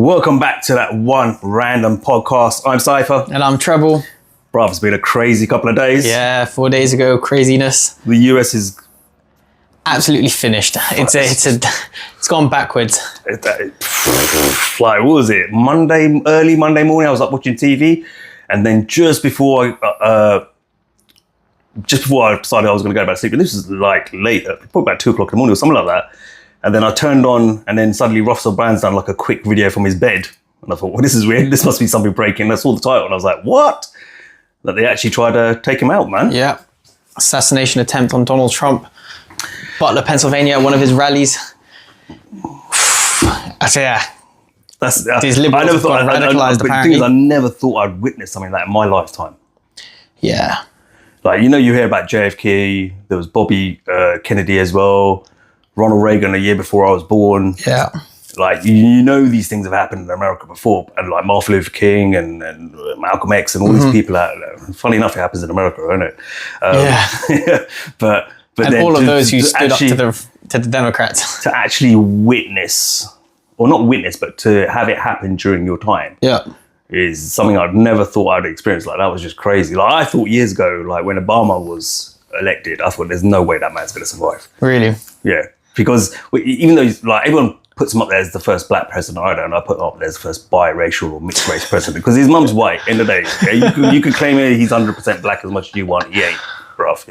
Welcome back to that one random podcast. I'm Cypher. And I'm Treble. Bruv, it's been a crazy couple of days. Yeah, 4 days ago, craziness. The US is absolutely finished. It's gone backwards. Like, what was it? Early Monday morning, I was up watching TV, and then just before I decided I was going to go back to sleep, and this was like late, probably about 2 o'clock in the morning or something like that. And then I turned on, and then suddenly Russell Brand's done like a quick video from his bed. And I thought, well, this is weird. This must be something breaking. I saw the title, and I was like, what? That they actually tried to take him out, man. Yeah. Assassination attempt on Donald Trump. Butler, Pennsylvania, one of his rallies. I say, yeah. These liberals have got radicalized, apparently. I never thought I'd witness something like that in my lifetime. Yeah. Like, you hear about JFK. There was Bobby Kennedy as well. Ronald Reagan a year before I was born. Yeah. Like, these things have happened in America before. And like Martin Luther King and Malcolm X and all these people out there. Funny enough, it happens in America, isn't it? Yeah. but and then all of those who stood up to the Democrats. To actually witness, or not witness, but to have it happen during your time. Yeah. Is something I'd never thought I'd experience. Like, that was just crazy. Like, I thought years ago, like when Obama was elected, I thought there's no way that man's going to survive. Really? Yeah. Because even though like everyone puts him up there as the first black president, I put him up there as the first biracial or mixed race president because his mum's white. End of the day, yeah? you could claim he's 100% black as much as you want. He ain't, bruv.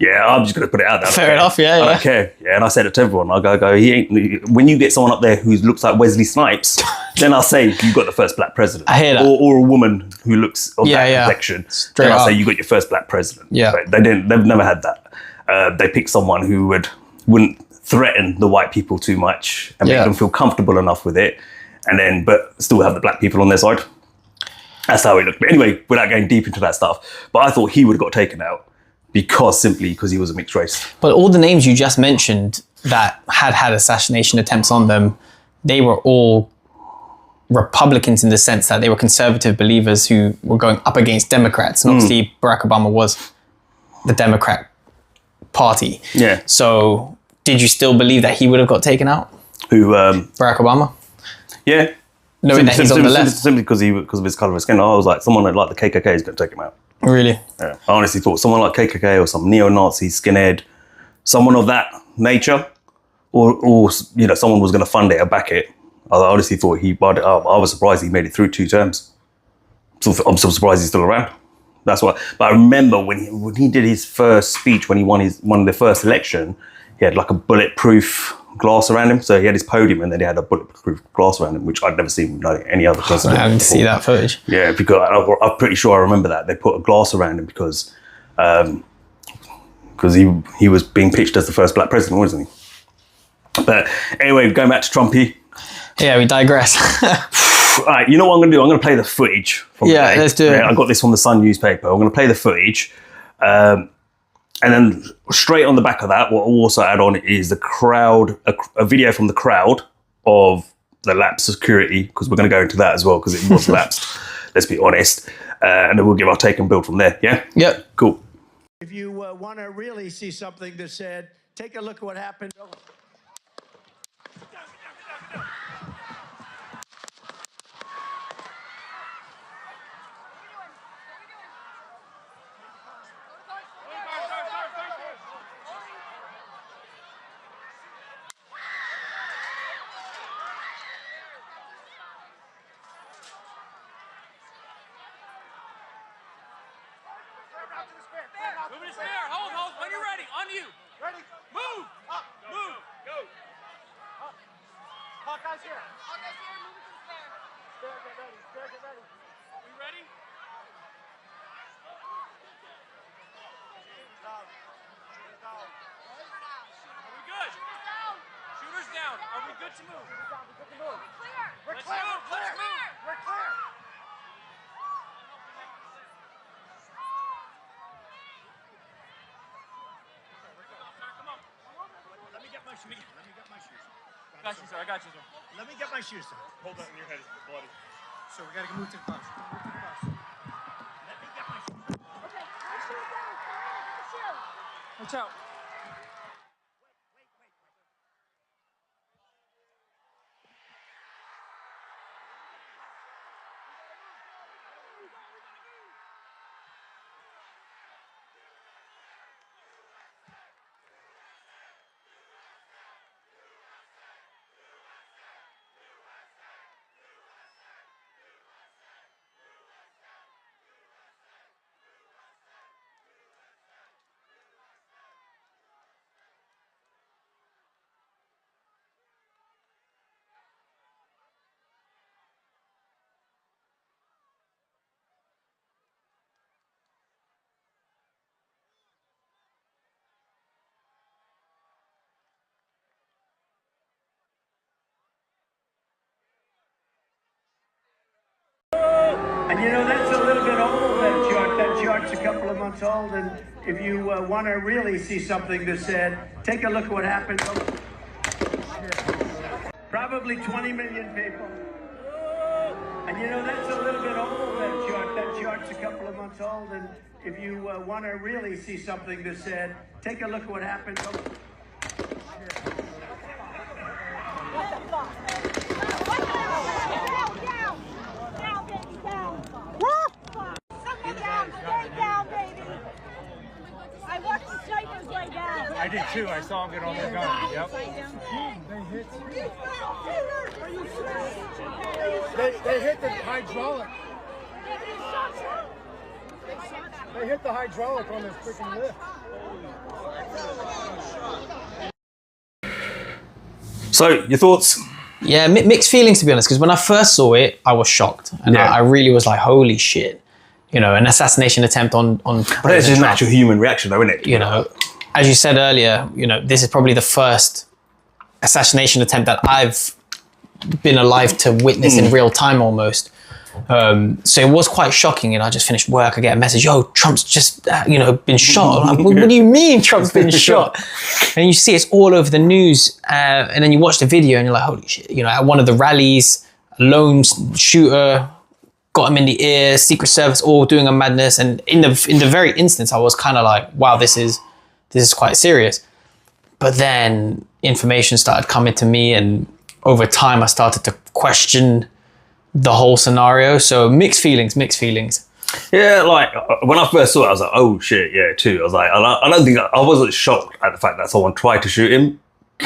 Yeah. I'm just gonna put it out there. Fair enough. Yeah. I don't care. Yeah, and I said it to everyone. I go. He ain't. When you get someone up there who looks like Wesley Snipes, then I'll say you got the first black president. I hear that. Or a woman who looks of that complexion. Then I'll say you got your first black president. Yeah. But they've never had that. They picked someone who wouldn't threaten the white people too much and make them feel comfortable enough with it, but still have the black people on their side. That's how it looked. But anyway, without going deep into that stuff, but I thought he would have got taken out simply because he was a mixed race. But all the names you just mentioned that had assassination attempts on them, they were all Republicans in the sense that they were conservative believers who were going up against Democrats. And obviously Barack Obama was the Democrat Party. Yeah. So did you still believe that he would have got taken out? Who? Barack Obama? Yeah. Knowing that he's on the left. Simply because of his colour of skin. I was like, someone like the KKK is going to take him out. Really? Yeah. I honestly thought someone like KKK or some neo-Nazi skinhead, someone of that nature, or someone was going to fund it or back it. I honestly thought I was surprised he made it through 2 terms. So I'm still surprised he's still around. That's why. But I remember when he did his first speech, when he won the first election, he had like a bulletproof glass around him. So he had his podium and then he had a bulletproof glass around him, which I'd never seen any other president. I haven't seen that footage. Yeah, because I'm pretty sure I remember that. They put a glass around him because he was being pitched as the first black president, wasn't he? But anyway, going back to Trumpy. Yeah, we digress. All right, you know what I'm going to do? I'm going to play the footage from today. Let's do it. I got this from the Sun newspaper. I'm going to play the footage. And then straight on the back of that, what I'll also add on is the crowd, a video from the crowd of the lapsed security, because we're going to go into that as well, because it was lapsed, let's be honest. And then we'll give our take and build from there, yeah? Yep. Cool. If you want to really see something that said, take a look at what happened. Move to spare. Hold. When you're ready. On you. Ready? Move. Up. Move. Go. Up. Hawkeye's here. Hawkeye's here. Move it to the spare. Spare, get ready. Spare, get ready. We ready? Shooters down. Shooters down. Are we good? Shooters down. Are we good to move? Shooters down. We're good to move. Clear. We're Let's clear. move. We're clear. Let's move. We're clear. Come on. Let me get my shoes. Let me get my shoes. I got you, sir. I got you, sir. Let me get my shoes, sir. Hold that in your head. It's bloody. So we gotta move to the bus. Move to the bus. Let me get my shoes. Okay, my shoes down. Get the shoe. Watch out. Wait. And you know, that's a little bit old, that chart. That chart's a couple of months old. And if you want to really see something that's said, take a look at what happened. Probably 20 million people. And you know, that's a little bit old, that chart. That chart's a couple of months old. And if you want to really see something that's said, take a look at what happened. Down, baby, down. Someone down, stay down, baby. I watched the snipers lay down. I did too. I saw him get on their gun. Yep. They hit the hydraulic. They hit the hydraulic on this freaking lift. So, your thoughts? Yeah, mixed feelings to be honest, because when I first saw it, I was shocked. And Yeah. I really was like, holy shit. You know, an assassination attempt on But it's just President a Trump. natural human reaction, though, isn't it? You know, as you said earlier, you know, this is probably the first assassination attempt that I've been alive to witness in real time almost. So it was quite shocking, and I just finished work. I get a message, yo, Trump's just, been shot. I'm like, what do you mean Trump's been shot? And you see it's all over the news. And then you watch the video and you're like, holy shit. You know, at one of the rallies, a lone shooter got him in the ear, Secret Service all doing a madness. And in the very instance, I was kind of like, wow, this is quite serious. But then information started coming to me, and over time I started to question the whole scenario. So mixed feelings. Yeah, like when I first saw it, I was like, "Oh shit, yeah." Too, I was like, I don't think I wasn't shocked at the fact that someone tried to shoot him,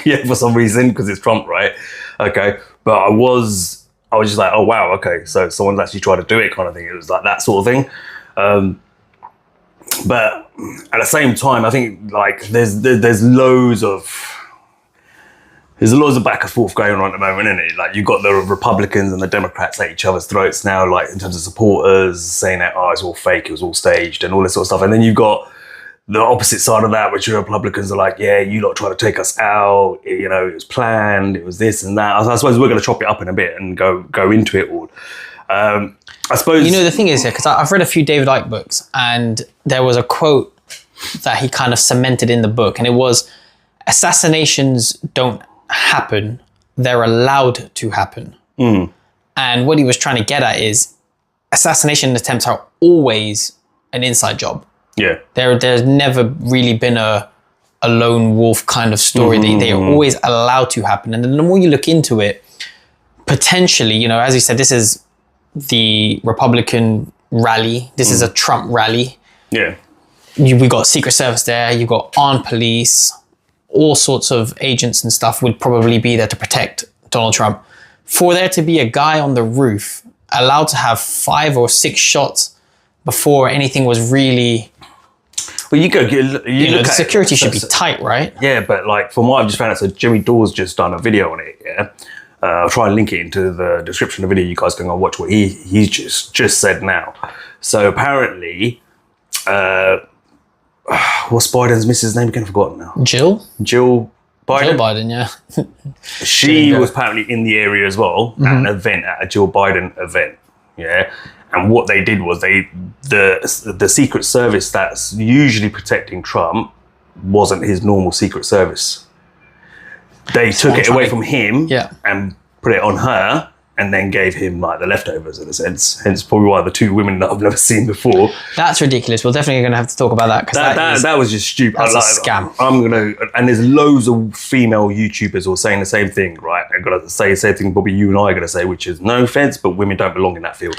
yeah, for some reason because it's Trump, right? Okay, but I was just like, "Oh wow, okay, so someone's actually tried to do it," kind of thing. It was like that sort of thing. But at the same time, I think like there's loads of back and forth going on at the moment, isn't it? Like you've got the Republicans and the Democrats at each other's throats now, like in terms of supporters saying that, oh, it's all fake, it was all staged and all this sort of stuff. And then you've got the opposite side of that, which the Republicans are like, yeah, you lot trying to take us out, you know, it was planned, it was this and that. I suppose we're going to chop it up in a bit and go into it all. I suppose... You know, the thing is, because I've read a few David Icke books, and there was a quote that he kind of cemented in the book, and it was, assassinations don't happen, they're allowed to happen. And what he was trying to get at is assassination attempts are always an inside job. Yeah. There's never really been a lone wolf kind of story. They are always allowed to happen. And then the more you look into it, potentially, you know, as you said, this is the Republican rally. This is a Trump rally. Yeah. We got Secret Service there. You got armed police. All sorts of agents and stuff would probably be there to protect Donald Trump. For there to be a guy on the roof allowed to have 5 or 6 shots before anything was really... Well, you look the at security it, should be tight, right? Yeah, but like from what I've just found out, so Jimmy Dore's just done a video on it, yeah? I'll try and link it into the description of the video. You guys can go watch what he just said now. So apparently... what's Biden's missus' name again? I've forgotten now. Jill Biden. Jill Biden, yeah. She was apparently in the area as well at an event, at a Jill Biden event. Yeah. And what they did was the Secret Service that's usually protecting Trump wasn't his normal Secret Service. They took it away from him and put it on her, and then gave him like the leftovers in a sense. Hence probably why the 2 women that I've never seen before. That's ridiculous. We're definitely going to have to talk about that, because that was just stupid. That's a scam. And there's loads of female YouTubers who are saying the same thing, right? I'm going to say the same thing probably you and I are going to say, which is no offense, but women don't belong in that field.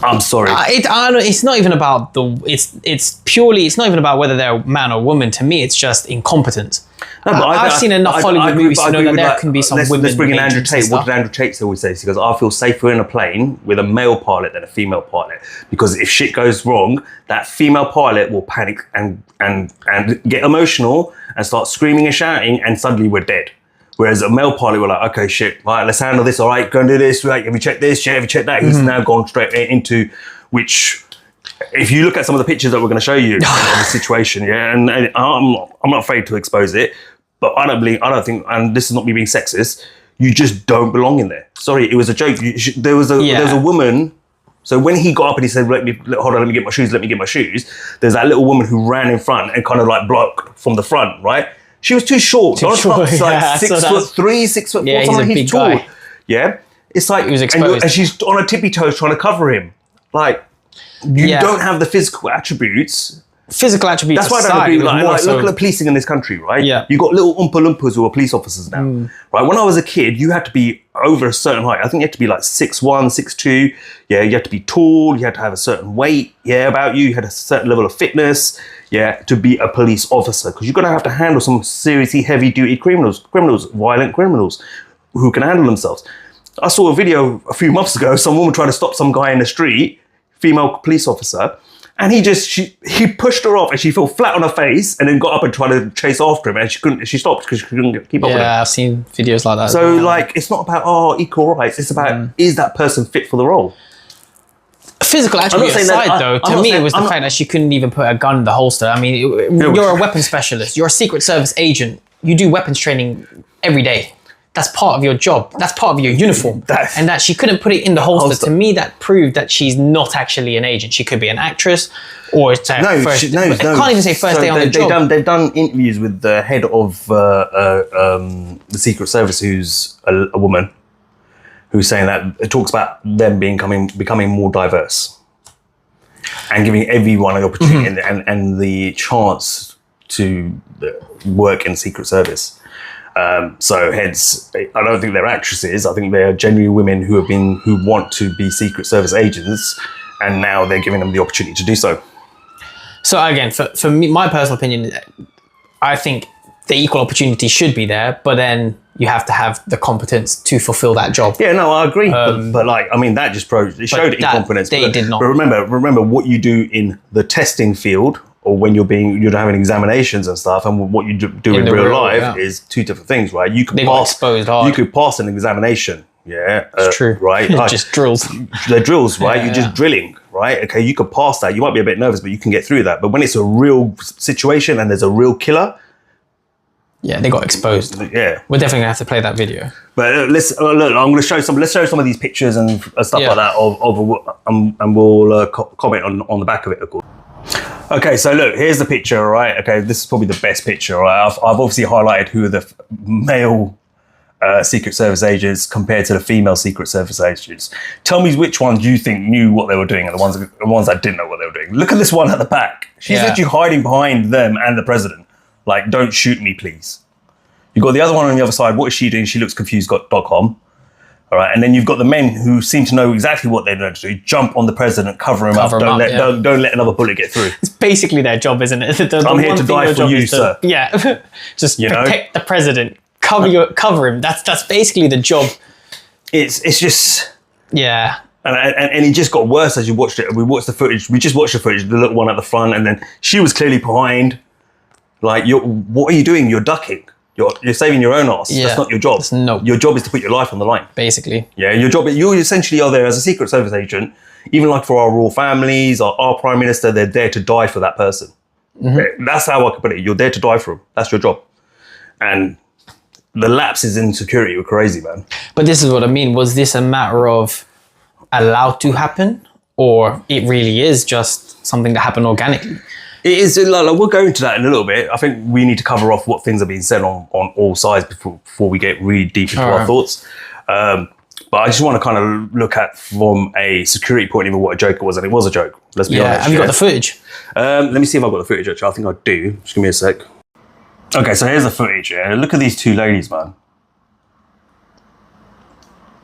I'm sorry. It's not even about it's not even about whether they're a man or woman. To me, it's just incompetence. No, but I've seen enough Hollywood movies to know that there can be some women. Let's bring in Andrew agents and Tate. What stuff. did Andrew Tate always say? He goes, I feel safer in a plane with a male pilot than a female pilot, because if shit goes wrong, that female pilot will panic and get emotional and start screaming and shouting, and suddenly we're dead. Whereas a male pilot, we're like, okay, shit, right, let's handle this. All right, go and do this. Right, have you checked this? Have you checked that? He's now gone straight into which. If you look at some of the pictures that we're going to show you of the situation, yeah, and I'm not afraid to expose it, but I don't think, and this is not me being sexist, you just don't belong in there. Sorry, it was a joke. There was a woman So when he got up and he said, hold on, let me get my shoes, there's that little woman who ran in front and kind of like blocked from the front, right? She was too short. Donald Trump's like 6'3", 6'4", yeah, something. He's big tall. guy. Yeah. It's like, He was exposed. and she's on her tippy toes trying to cover him. Like, you don't have the physical attributes. Physical attributes. That's why I don't agree. Like, look at the policing in this country, right? Yeah. You got little Oompa Loompas who are police officers now, right? When I was a kid, you had to be over a certain height. I think you had to be like 6'1", 6'2". Yeah, you had to be tall. You had to have a certain weight. Yeah, about you. You had a certain level of fitness. Yeah, to be a police officer, because you're gonna have to handle some seriously heavy-duty criminals, violent criminals, who can handle themselves. I saw a video a few months ago. Some woman tried to stop some guy in the street, female police officer. And he pushed her off and she fell flat on her face and then got up and tried to chase after him and she stopped because she couldn't keep up with him. Yeah, I've seen videos like that. So like, it's not about, equal rights. It's about, is that person fit for the role? Physical attribute aside, though, to me it was the fact that she couldn't even put a gun in the holster. I mean, you're a weapons specialist. You're a Secret Service agent. You do weapons training every day. That's part of your job. That's part of your uniform. And that she couldn't put it in the holster. To me, that proved that she's not actually an agent. She could be an actress, or it's can't even say first day on the job. They've done interviews with the head of the Secret Service, who's a woman, who's saying that it talks about them becoming more diverse and giving everyone an opportunity and the chance to work in Secret Service. So hence, I don't think they're actresses. I think they're genuinely women who want to be Secret Service agents, and now they're giving them the opportunity to do so. So again, for me, my personal opinion, I think the equal opportunity should be there, but then you have to have the competence to fulfill that job. Yeah, no, I agree. But like, I mean, that just showed incompetence. They did not. But remember what you do in the testing field, or when you're having examinations and stuff, and what you do in real life is two different things, right? You could pass an examination, it's true, right? Just drills. They're drills, right? You're just drilling, right? Okay, you could pass that. You might be a bit nervous, but you can get through that. But when it's a real situation and there's a real killer, they got exposed. Yeah, we're definitely gonna have to play that video. But let's look. I'm gonna show some. Let's show some of these pictures and stuff like that and we'll comment on the back of it, of course. Okay, so look, here's the picture, right? Okay, this is probably the best picture, right? I've obviously highlighted who are the male Secret Service agents compared to the female Secret Service agents. Tell me which ones you think knew what they were doing and the ones that didn't know what they were doing. Look at this one at the back. She's literally hiding behind them and the president. Like, don't shoot me, please. You've got the other one on the other side. What is she doing? She looks confused.com. All right, and then you've got the men who seem to know exactly what they're going to do. Jump on the president, cover him up. Don't let another bullet get through. It's basically their job, isn't it? I'm here to die for you, sir. Yeah, just protect the president. Cover him. That's basically the job. It's just and it just got worse as you watched it. We watched the footage. We just watched the footage. The little one at the front, and then she was clearly behind. Like, what are you doing? You're ducking. You're saving your own ass. That's not your job. Your job is to put your life on the line. Basically. Yeah, your job. You essentially are there as a Secret Service agent. Even like for our royal families, our Prime Minister, they're there to die for that person. That's how I could put it. You're there to die for them. That's your job. And the lapses in security were crazy, man. But this is what I mean. Was this a matter of allowed to happen, or it really is just something that happened organically? It is, like, we'll go into that in a little bit. I think we need to cover off what things are being said on all sides before we get really deep into our thoughts. But I just want to kind of look at from a security point of view what a joke was, and it was a joke. Let's be honest. Have you got the footage? Let me see if I've got the footage, actually. I think I do. Just give me a sec. Okay, so here's the footage. Yeah? Look at these two ladies, man.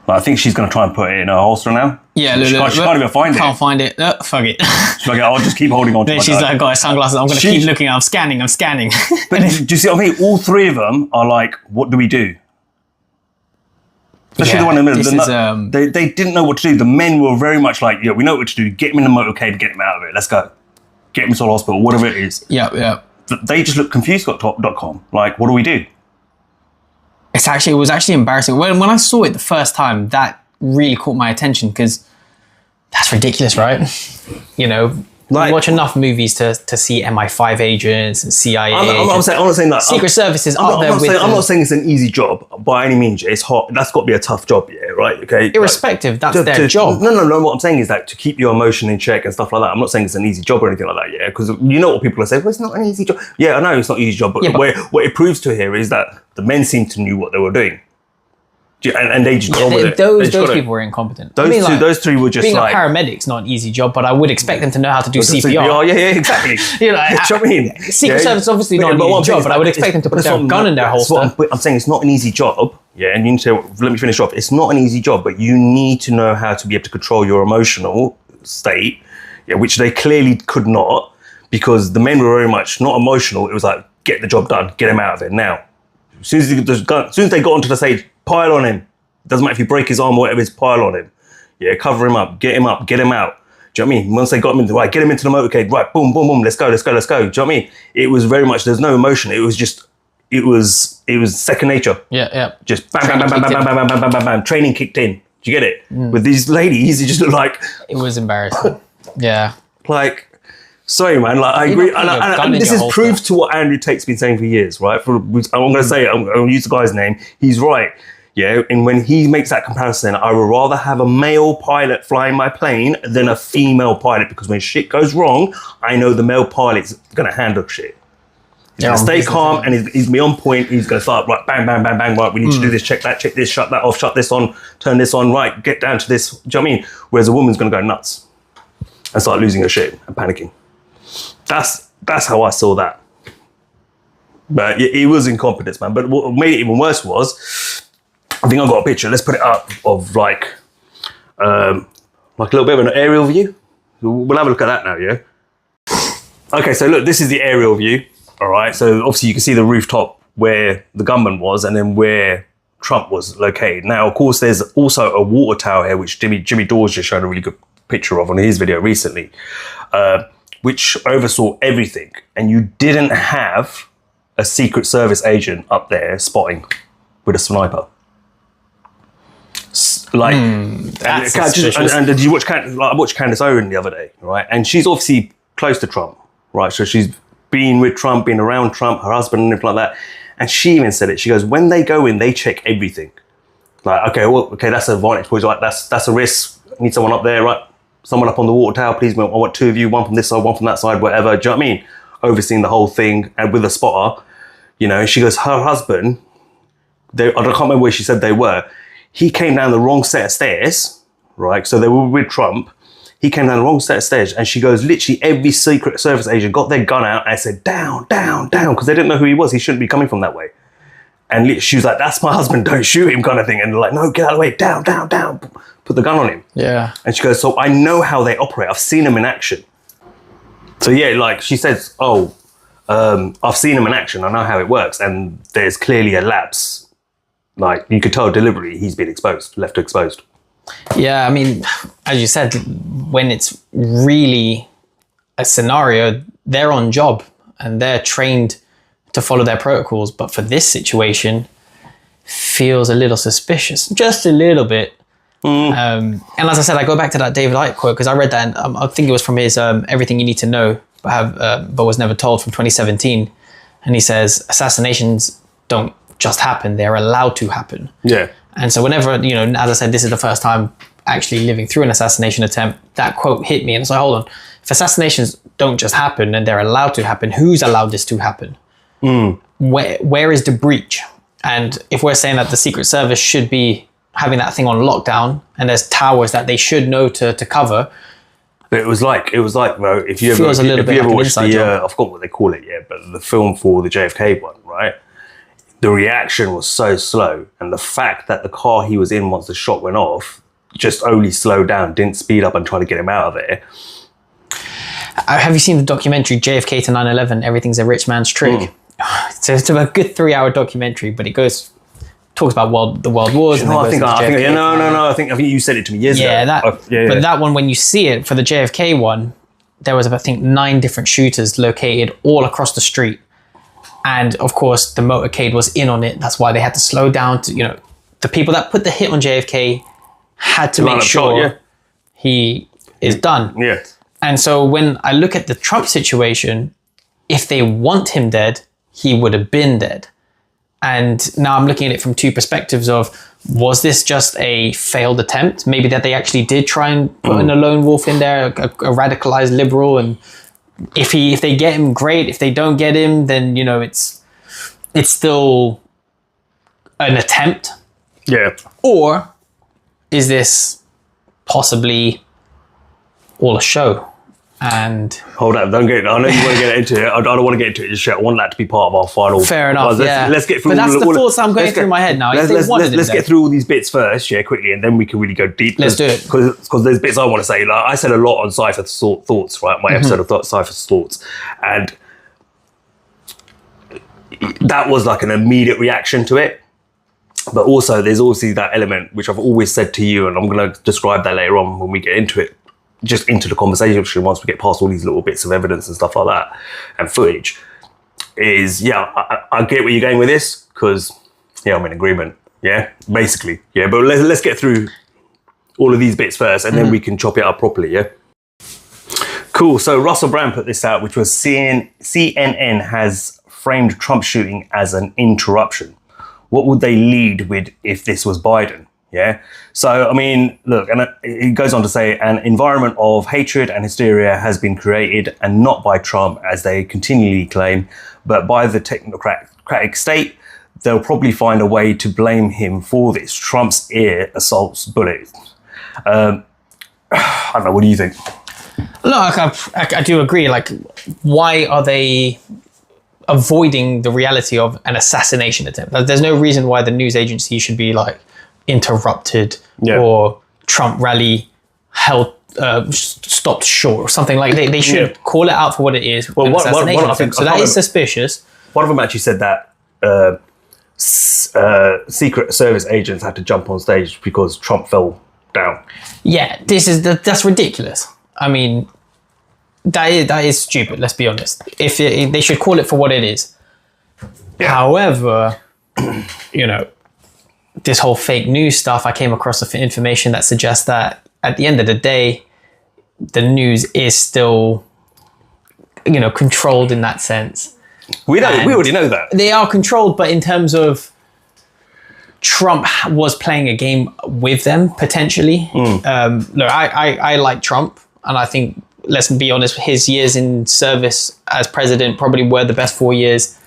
I think she's going to try and put it in her holster now. Yeah, she can't even find it. Can't find it. Fuck it. She's like, I'll just keep holding on to it. Then she's like, got her sunglasses. I'm going to keep looking. I'm scanning. But do you see what I mean? All three of them are like, what do we do? Especially the one in the middle. They didn't know what to do. The men were very much like, we know what to do. Get him in the motorcade, get him out of it. Let's go. Get him to the hospital, whatever it is. Yeah. They just look confused.com. Like, what do we do? It was actually embarrassing. When I saw it the first time, that really caught my attention because that's ridiculous, right? You watch enough movies to see MI5 agents and CIA I'm agents. not saying that. Secret Service is up there with I'm not saying it's an easy job by any means. It's hot. That's got to be a tough job, yeah, right? Okay. irrespective. That's their job. No. What I'm saying is that to keep your emotion in check and stuff like that. I'm not saying it's an easy job or anything like that, yeah. Because you know what people are saying. Well, it's not an easy job. Yeah, I know it's not an easy job, but, what it proves to here is that the men seem to knew what they were doing. And they just got with it. Those people were incompetent. Those three were just being like... a paramedic's not an easy job, but I would expect them to know how to do CPR. Yeah, exactly. You know, Do you know what I mean? Secret Service is obviously not an easy job, but I would expect them to put their gun in their holster. I'm saying it's not an easy job. Yeah, and you need to let me finish off. It's not an easy job, but you need to know how to be able to control your emotional state, yeah, which they clearly could not, because the men were very much not emotional. It was like, get the job done, get him out of it now. As soon as they got onto the stage, pile on him. Doesn't matter if you break his arm or whatever, it's pile on him. Yeah, cover him up, get him out. Do you know what I mean? Once they got him right, get him into the motorcade, right, boom, boom, boom, let's go. Do you know what I mean? It was very much, there's no emotion. It was second nature. Yeah. Just bam, bam, bam, bam, bam, bam, bam, bam, bam, bam, bam. Training kicked in. Do you get it? With these ladies, it just looked like... It was embarrassing. Yeah. Like, sorry, man. Like, I agree. And this is proof to what Andrew Tate's been saying for years, right? I'm going to say it. I'm going to use the guy's name. He's right. Yeah, and when he makes that comparison, I would rather have a male pilot flying my plane than a female pilot, because when shit goes wrong, I know the male pilot's going to handle shit. He's going to stay calm and he's going to be on point. He's going to start, right, bang, bang, bang, bang, right, we need to do this, check this, shut that off, shut this on, turn this on, right, get down to this. Do you know what I mean? Whereas a woman's going to go nuts and start losing her shit and panicking. That's how I saw that. But it was incompetence, man. But what made it even worse was... I think I've got a picture. Let's put it up of like a little bit of an aerial view. We'll have a look at that now, yeah? Okay, so look, this is the aerial view. All right, so obviously you can see the rooftop where the gunman was and then where Trump was located. Now, of course, there's also a water tower here, which Jimmy Dawes just showed a really good picture of on his video recently, which oversaw everything. And you didn't have a Secret Service agent up there spotting with a sniper. Like, and did you watch I watched Candace Owen the other day, right? And she's obviously close to Trump, right? So she's been with Trump, been around Trump, her husband and everything like that. And she even said it. She goes, when they go in, they check everything. Like, okay, that's a vantage point. Like, that's a risk. I need someone up there, right? Someone up on the water tower, please. I want two of you, one from this side, one from that side, whatever. Do you know what I mean? Overseeing the whole thing and with a spotter, you know. She goes, her husband, I can't remember where she said they were. He came down the wrong set of stairs, right? So they were with Trump. He came down the wrong set of stairs, and she goes, literally every Secret Service agent got their gun out and said, down, down, down, because they didn't know who he was. He shouldn't be coming from that way. And she was like, that's my husband, don't shoot him, kind of thing. And they're like, no, get out of the way, down, down, down. Put the gun on him. Yeah. And she goes, so I know how they operate. I've seen them in action. So yeah, like she says, I've seen them in action. I know how it works. And there's clearly a lapse. Like, you could tell deliberately he's been left exposed. Yeah, I mean, as you said, when it's really a scenario, they're on job and they're trained to follow their protocols. But for this situation, feels a little suspicious, just a little bit. And as I said, I go back to that David Icke quote, because I read that, and I think it was from his Everything You Need to Know, but Was Never Told from 2017. And he says, assassinations don't just happen, they're allowed to happen. Yeah. And so whenever, as I said, this is the first time actually living through an assassination attempt, that quote hit me. And it's like, hold on, if assassinations don't just happen and they're allowed to happen, who's allowed this to happen? Where is the breach? And if we're saying that the Secret Service should be having that thing on lockdown and there's towers that they should know to cover. But it was like, bro, if you ever watched the, I forgot what they call it, yeah, but the film for the JFK one, right? The reaction was so slow, and the fact that the car he was in once the shot went off just only slowed down, didn't speed up and try to get him out of there. Have you seen the documentary JFK to 9/11? Everything's a rich man's trick. So it's a good 3-hour documentary, but it talks about the world wars. I think you said it to me years ago. But that one, when you see it for the JFK one, there was I think 9 different shooters located all across the street. And of course, the motorcade was in on it. That's why they had to slow down to, the people that put the hit on JFK had to make sure he is done. Yeah. And so when I look at the Trump situation, if they want him dead, he would have been dead. And now I'm looking at it from two perspectives of, was this just a failed attempt? Maybe that they actually did try and put in a lone wolf in there, a radicalized liberal, and if they get him, great. If they don't get him, then, you know, it's still an attempt. Yeah. Or is this possibly all a show? And hold up, don't get. I know you want to get into it. I don't want to get into it just yet. I want that to be part of our final. Fair enough. Let's get through. But that's the thoughts I'm going through my head now. Let's get through all these bits first, yeah, quickly, and then we can really go deep. Let's do it. Because there's bits I want to say. Like I said a lot on Cypher Thoughts, right? My episode of Cypher Thoughts, and that was like an immediate reaction to it. But also, there's obviously that element which I've always said to you, and I'm going to describe that later on when we get into it. Just into the conversation once we get past all these little bits of evidence and stuff like that and footage is, I get where you're going with this because, I'm in agreement. Yeah, basically. Yeah, but let's get through all of these bits first and then we can chop it up properly, yeah? Cool. So Russell Brand put this out, which was CNN has framed Trump shooting as an interruption. What would they lead with if this was Biden? Yeah. So, I mean, look, and it goes on to say an environment of hatred and hysteria has been created, and not by Trump, as they continually claim, but by the technocratic state. They'll probably find a way to blame him for this. Trump's ear assaults bullets. I don't know. What do you think? Look, I do agree. Like, why are they avoiding the reality of an assassination attempt? There's no reason why the news agency should be like, interrupted or Trump rally held stopped short or something like they should call it out for what it is. Well, so that is suspicious. One of them actually said that Secret Service agents had to jump on stage because Trump fell down. Yeah, that's ridiculous. I mean, that is stupid. Let's be honest. If they should call it for what it is. Yeah. However, you know, this whole fake news stuff, I came across information that suggests that at the end of the day, the news is still, you know, controlled in that sense. We already know that. They are controlled, but in terms of Trump was playing a game with them, potentially. Look, I like Trump, and I think, let's be honest, his years in service as president probably were the best 4 years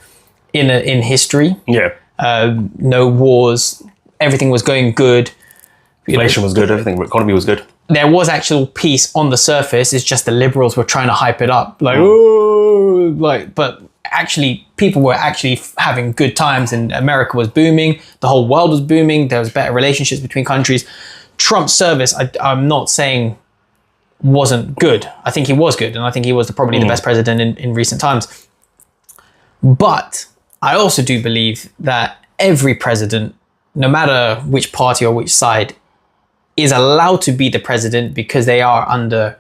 in history. Yeah. No wars. Everything was going good. Inflation was good. Everything, economy was good. There was actual peace on the surface. It's just the liberals were trying to hype it up, but actually, people were actually having good times, and America was booming. The whole world was booming. There was better relationships between countries. Trump's service, I'm not saying wasn't good. I think he was good, and I think he was probably the best president in recent times. But I also do believe that every president, no matter which party or which side, is allowed to be the president because they are under...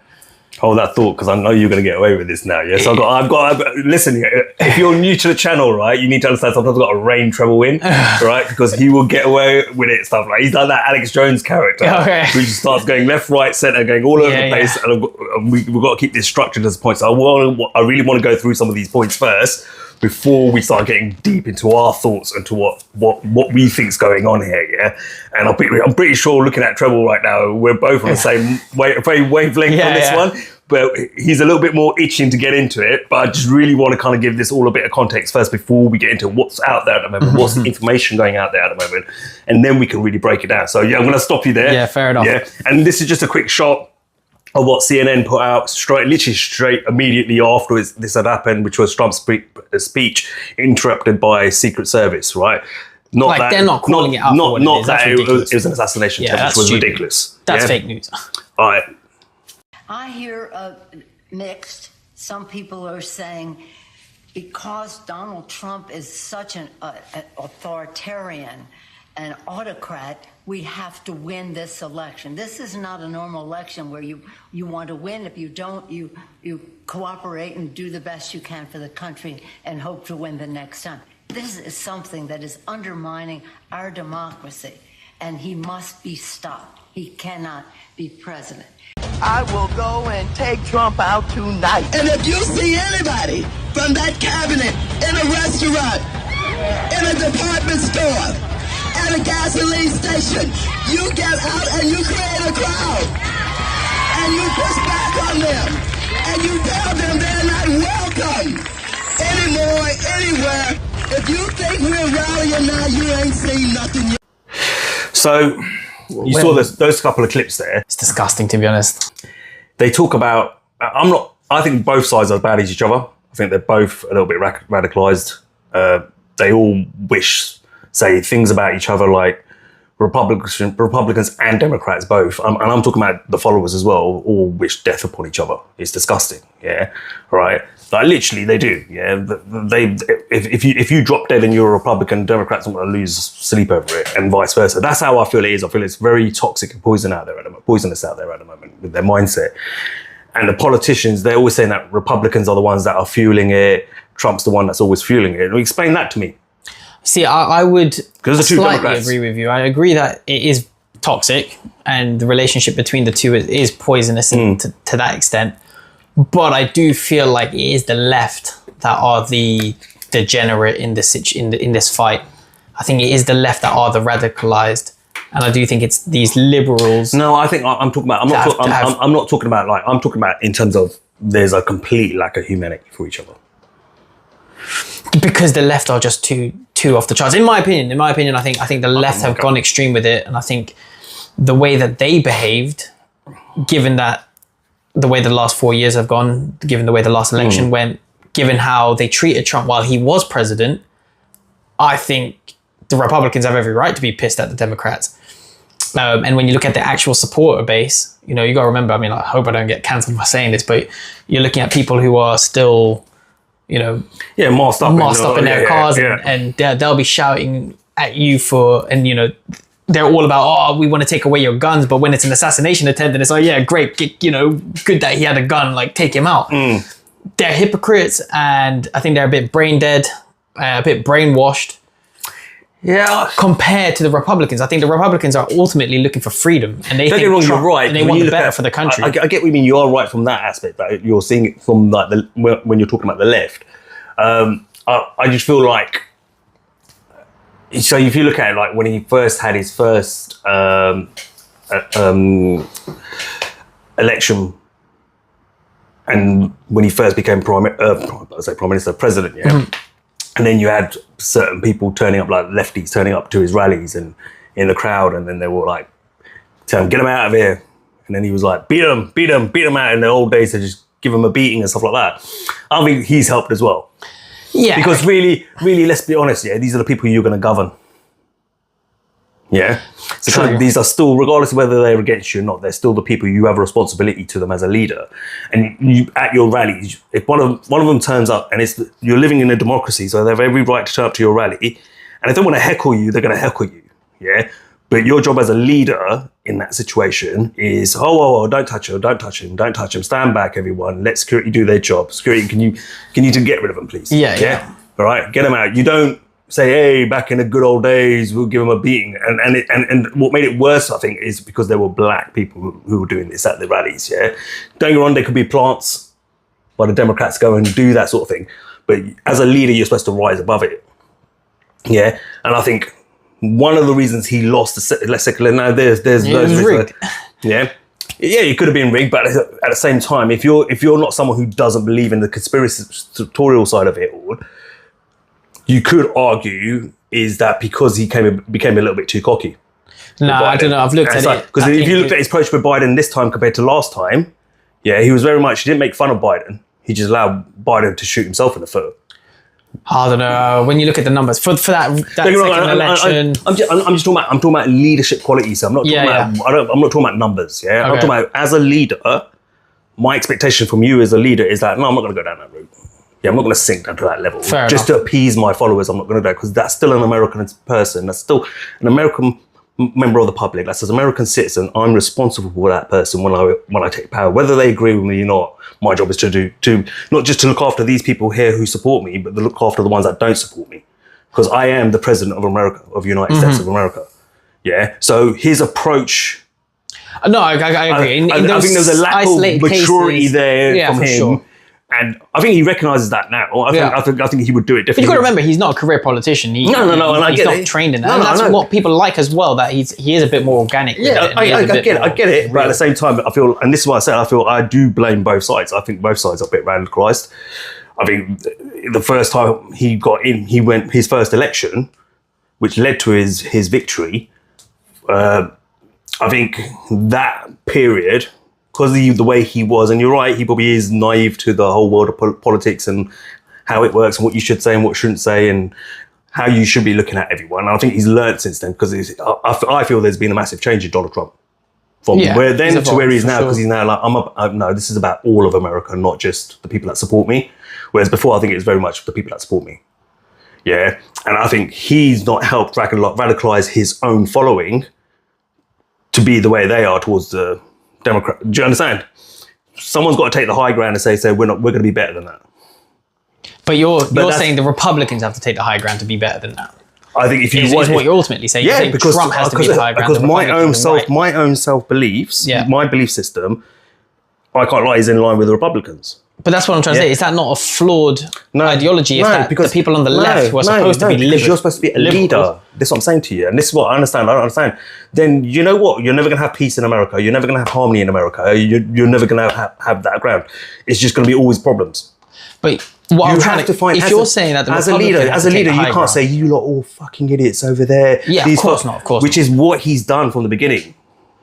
Hold that thought, because I know you're going to get away with this now. Yes, I've got. Listen, if you're new to the channel, right, you need to understand sometimes I've got to rein treble in, right, because he will get away with it. Stuff like he's like that Alex Jones character, who just starts going left, right, center, going all over the place, and we've got to keep this structured as points. So I really want to go through some of these points first before we start getting deep into our thoughts and to what we think's going on here, yeah. And I'm pretty sure, looking at Treble right now, we're both on the same wavelength on this one. But he's a little bit more itching to get into it. But I just really want to kind of give this all a bit of context first before we get into what's out there at the moment, what's the information going out there at the moment, and then we can really break it down. So yeah, I'm going to stop you there. Yeah, fair enough. Yeah, and this is just a quick shot of what CNN put out literally straight immediately after this had happened, which was Trump's speech interrupted by Secret Service, right? Not like that, they're not calling it out. Not that it was an assassination attempt, which was ridiculous. That's fake news. All right. I hear mixed. Some people are saying because Donald Trump is such an authoritarian, an autocrat, we have to win this election. This is not a normal election where you want to win. If you don't, you cooperate and do the best you can for the country and hope to win the next time. This is something that is undermining our democracy, and he must be stopped. He cannot be president. I will go and take Trump out tonight. And if you see anybody from that cabinet in a restaurant, in a department store, at a gasoline station, you get out and you create a crowd. And you push back on them. And you tell them they're not welcome anymore, anywhere. If you think we're rallying now, you ain't seen nothing yet. So you saw those couple of clips there. It's disgusting, to be honest. They talk about, I think both sides are as bad as each other. I think they're both a little bit radicalized. They all say things about each other like Republicans and Democrats both, and I'm talking about the followers as well, all wish death upon each other. It's disgusting, yeah, right? Like literally, they do, yeah. If you drop dead and you're a Republican, Democrats are going to lose sleep over it, and vice versa. That's how I feel it is. I feel it's very toxic and poisonous out there at the moment with their mindset. And the politicians, they're always saying that Republicans are the ones that are fueling it. Trump's the one that's always fueling it. Explain that to me. See, I would slightly Democrats. agree with you. I agree that it is toxic and the relationship between the two is poisonous to that extent. But I do feel like it is the left that are the degenerate in this fight. I think it is the left that are the radicalized, and I do think it's these liberals. No, I think I'm talking about. I'm not talking about like. I'm talking about in terms of there's a complete lack of humanity for each other. Because the left are just too off the charts. In my opinion, I think the left have gone extreme with it, and I think the way that they behaved, given that the way the last 4 years have gone, given the way the last election went, given how they treated Trump while he was president, I think the Republicans have every right to be pissed at the Democrats. And when you look at the actual supporter base, you got to remember, I mean, I hope I don't get cancelled for saying this, but you're looking at people who are still, masked up in their cars, and they'll be shouting at you they're all about, we want to take away your guns, but when it's an assassination attempt, and it's like, yeah, great, good that he had a gun, like take him out. They're hypocrites, and I think they're a bit brain dead, a bit brainwashed. Yeah. Compared to the Republicans, I think the Republicans are ultimately looking for freedom, and they think you're Trump, right, and they want the better for the country. I get what you mean. You are right from that aspect, but you're seeing it from like when you're talking about the left. I just feel like, so if you look at it, like when he first had his first election, and when he first became prime minister, president, and then you had certain people turning up, like lefties turning up to his rallies and in the crowd, and then they were like, tell him, get him out of here. And then he was like, beat him out. In the old days, they just give him a beating and stuff like that. I think he's helped as well. Yeah. Because really, let's be honest, these are the people you're going to govern. Yeah. So these are still, regardless of whether they're against you or not, they're still the people you have a responsibility to them as a leader. And you, at your rallies, if one of them turns up, and you're living in a democracy, so they have every right to turn up to your rally, and if they want to heckle you, they're going to heckle you. Yeah. But your job as a leader in that situation is, don't touch him, stand back, everyone, let security do their job. Security, can you just get rid of them, please? Yeah. All right, get them out. You don't say, hey, back in the good old days, we'll give them a beating. And what made it worse, I think, is because there were black people who were doing this at the rallies, yeah? Don't get me wrong, there could be plants where the Democrats go and do that sort of thing. But as a leader, you're supposed to rise above it. Yeah, and I think one of the reasons he lost the second, now there's those rigged. Yeah, it could have been rigged, but at the same time, if you're not someone who doesn't believe in the conspiratorial side of it all, you could argue is that because he became a little bit too cocky. No, I don't know. I've looked at it. Because if you looked at his approach with Biden this time compared to last time, he was very much, he didn't make fun of Biden. He just allowed Biden to shoot himself in the foot. I don't know. When you look at the numbers for that second election, I'm just talking about leadership qualities. So I'm not talking about. I'm not talking about numbers. Yeah, I'm talking about as a leader. My expectation from you as a leader is that no, I'm not going to go down that route. Yeah, I'm not going to sink down to that level. Fair just enough. To appease my followers, I'm not going to do that because that's still an American person. That's still an American member of the public. That's as an American citizen. I'm responsible for that person when I take power, whether they agree with me or not. My job is to not just to look after these people here who support me, but to look after the ones that don't support me, because I am the president of America, of the United States of America. Yeah. So his approach No, I agree. In I think there's a lack of maturity there from for him. sure. And I think he recognises that now. I think he would do it But differently. you've got to remember, he's not a career politician. No, and I he's get not it. trained in that. No, and no, that's I know. what people like as well, that he is a bit more organic. with Yeah, it, and he is a bit I get it. But real. at the same time, I feel, and this is what I said, I do blame both sides. I think both sides are a bit radicalised. I think the first time he got in, he went his first election, which led to his victory. I think that period, because of the way he was, and you're right, he probably is naive to the whole world of politics and how it works and what you should say and what shouldn't say and how you should be looking at everyone. And I think he's learned since then, because I feel there's been a massive change in Donald Trump from where then to where he is now, because he's now like, no, this is about all of America, not just the people that support me. Whereas before, I think it was very much the people that support me. Yeah, and I think he's not helped radicalize his own following to be the way they are towards the Democrat. Do you understand? Someone's got to take the high ground and say we're going to be better than that. But you're saying the Republicans have to take the high ground to be better than that. I think if you is what you're ultimately saying. Yeah, you're because Trump has to be the high ground. Because my own self beliefs, my belief system, I can't lie, is in line with the Republicans. But that's what I'm trying to say. Is that not a flawed ideology? Because the people on the left who are supposed to be liberal. You're supposed to be a leader. This is what I'm saying to you. And this is what I don't understand. Then you know what? You're never going to have peace in America. You're never going to have harmony in America. You're never going to have that ground. It's just going to be always problems. But what I'm trying to find, if you're saying that as a leader, you can't say you lot all fucking idiots over there. Yeah, of course not. Of course, which is what he's done from the beginning.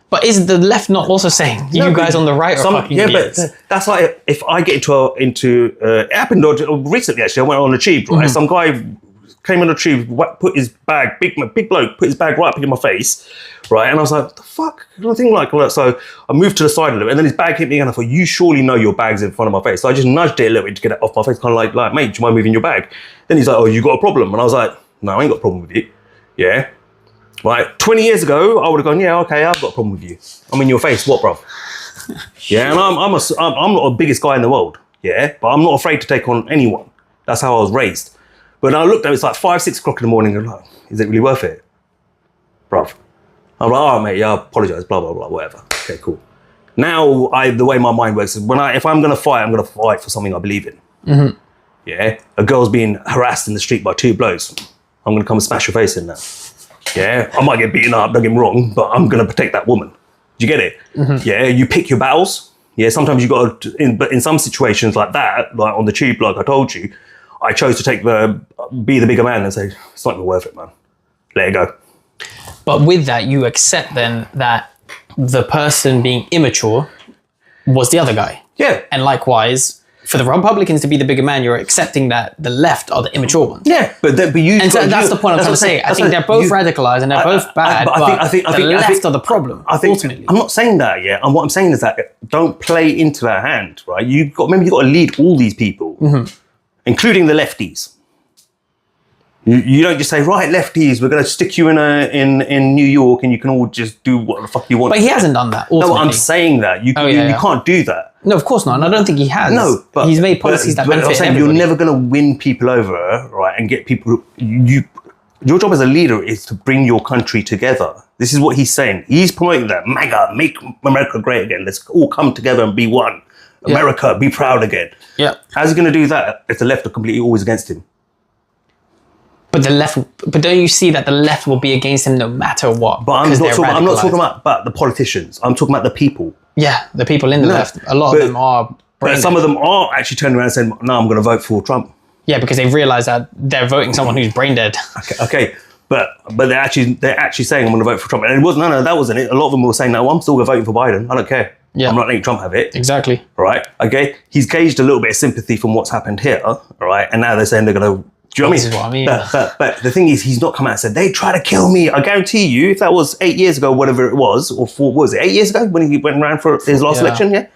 But is the left not also saying you guys on the right are fucking idiots? But that's like if I get into it happened recently actually. I went on the tube, right? Some guy came on the tube, put his bag, big bloke, put his bag right up in my face, right? And I was like, the fuck? Nothing like that. So I moved to the side a little bit, and then his bag hit me, and I thought, you surely know your bag's in front of my face. So I just nudged it a little bit to get it off my face, kind of like, mate, do you mind moving your bag? Then he's like, oh, you got a problem? And I was like, no, I ain't got a problem with you. Yeah. Right, 20 years ago, I would have gone, yeah, okay, I've got a problem with you. I'm in your face, what, bruv? Yeah, and I'm not the biggest guy in the world, yeah, but I'm not afraid to take on anyone. That's how I was raised. But I looked at it, it's like 5, 6 o'clock in the morning, and I'm like, is it really worth it? Bruv. I'm like, all right, mate, yeah, I apologise, blah, blah, blah, whatever. Okay, cool. Now, the way my mind works is if I'm going to fight for something I believe in. Yeah, a girl's being harassed in the street by 2 blokes. I'm going to come and smash your face in there. Yeah, I might get beaten up, don't get me wrong, but I'm going to protect that woman. Do you get it? Yeah, you pick your battles. Yeah, sometimes you got to, but in some situations like that, like on the tube, like I told you, I chose to be the bigger man and say, it's not even worth it, man. Let it go. But with that, you accept then that the person being immature was the other guy. Yeah. And likewise, for the Republicans to be the bigger man, you're accepting that the left are the immature ones. Yeah, but you. And so that's the point I'm trying to say. I think they're both radicalized and they're both bad. But I think the left are the problem. Ultimately, I'm not saying that yet. And what I'm saying is that don't play into that hand, right? You've got to lead all these people, including the lefties. You don't just say, right, lefties, we're going to stick you in New York and you can all just do what the fuck you want. But he hasn't done that. No, I'm saying that you can't do that. No, of course not. And I don't think he has. No, but he's made policies that benefit everybody. You're never going to win people over, right, and get people. Your job as a leader is to bring your country together. This is what he's saying. He's promoting that MAGA, make America great again. Let's all come together and be one. America, be proud again. Yeah. How's he going to do that if the left are completely always against him? But don't you see that the left will be against him no matter what? But I'm not talking about the politicians. I'm talking about the people. Yeah, the people in the left. A lot of them are. But some of them are actually turning around and saying, "No, I'm going to vote for Trump." Yeah, because they realise that they're voting someone who's brain dead. Okay, but they're actually saying, "I'm going to vote for Trump," and it wasn't. No, that wasn't it. A lot of them were saying, "No, I'm still voting for Biden. I don't care. Yeah. I'm not letting Trump have it." Exactly. Right. Okay. He's gauged a little bit of sympathy from what's happened here. All right, and now they're saying they're going to. Do you know what I mean? This is what I mean. But the thing is, he's not come out and said, they try to kill me. I guarantee you, if that was 8 years ago, whatever it was, or 4, was it 8 years ago when he went around for his last election? Yeah.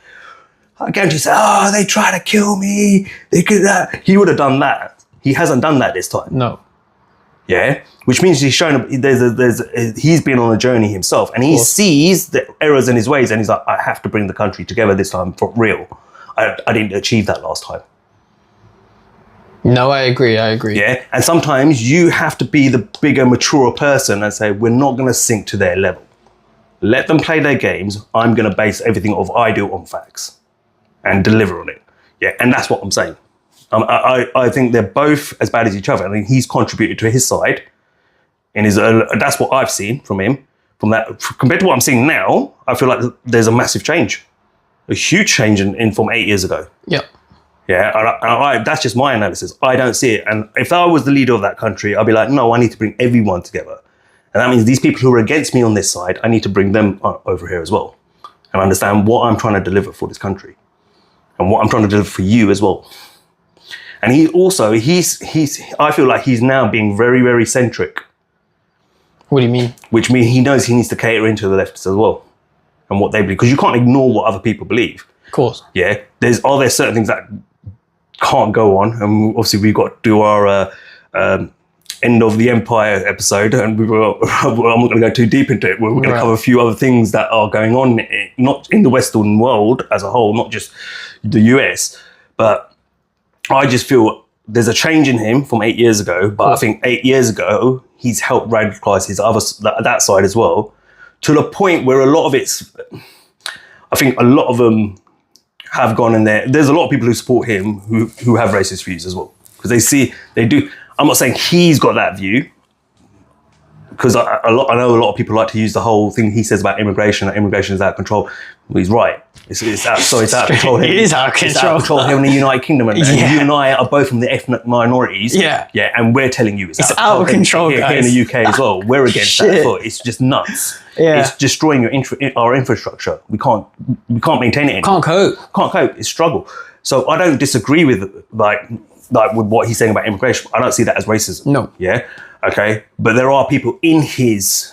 I guarantee he said, oh, they try to kill me. They could, he would have done that. He hasn't done that this time. No. Yeah. Which means he's shown, he's been on a journey himself and he sees the errors in his ways and he's like, I have to bring the country together this time for real. I didn't achieve that last time. No, I agree. Yeah, and sometimes you have to be the bigger, mature person and say, we're not going to sink to their level. Let them play their games. I'm going to base everything of I do on facts and deliver on it. Yeah, and that's what I'm saying. I think they're both as bad as each other. I mean, he's contributed to his side, and that's what I've seen from him. From that, compared to what I'm seeing now, I feel like there's a massive change, a huge change in from 8 years ago. Yeah. Yeah, that's just my analysis. I don't see it. And if I was the leader of that country, I'd be like, no, I need to bring everyone together. And that means these people who are against me on this side, I need to bring them over here as well and understand what I'm trying to deliver for this country and what I'm trying to deliver for you as well. And I feel like he's now being very, very centric. What do you mean? Which means he knows he needs to cater into the leftists as well and what they believe. Because you can't ignore what other people believe. Of course. Yeah. Are there certain things that can't go on? And obviously we've got to do our End of the Empire episode, and I'm not going to go too deep into it. We're going to cover a few other things that are going on, not in the Western world as a whole, not just the US, but I just feel there's a change in him from 8 years ago. But I think 8 years ago, he's helped radicalize that side as well, to the point where a lot of I think a lot of them have gone in there. There's a lot of people who support him who have racist views as well, because they do. I'm not saying he's got that view, because I know a lot of people like to use the whole thing he says about immigration, that immigration is out of control. Well, he's right. It's out of control here. It is out of control. It's out of control here in the United Kingdom. And you and I are both from the ethnic minorities. Yeah. Yeah, and we're telling you it's out of control, here, guys. Here in the UK as well. We're against that. But it's just nuts. Yeah. It's destroying our infrastructure. We can't maintain it anymore. Can't cope. It's struggle. So I don't disagree with like with what he's saying about immigration. I don't see that as racism. No. Yeah. Okay. But there are people in his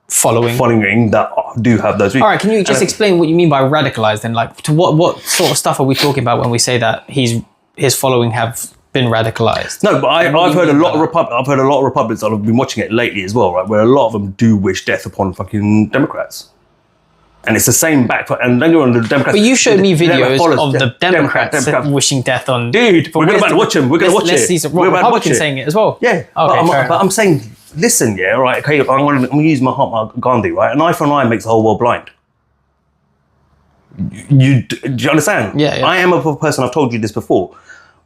following that do have those views. All right, can you just explain what you mean by radicalized then? Like, to what sort of stuff are we talking about when we say that his following have been radicalized? No, but I've heard a lot of Republicans that have been watching it lately as well, right? Where a lot of them do wish death upon fucking Democrats. And it's the same backfire. And then you're on the Democrats. But you showed me videos of the Democrats wishing death on. Dude, we're about to watch them. We're going to watch it. Let's see some Republicans saying it as well. Yeah. Okay, but I'm saying, listen, yeah, right, okay, I'm going to use Mahatma Gandhi, right? An eye for an eye makes the whole world blind. Do you understand? Yeah. I am of a person, I've told you this before,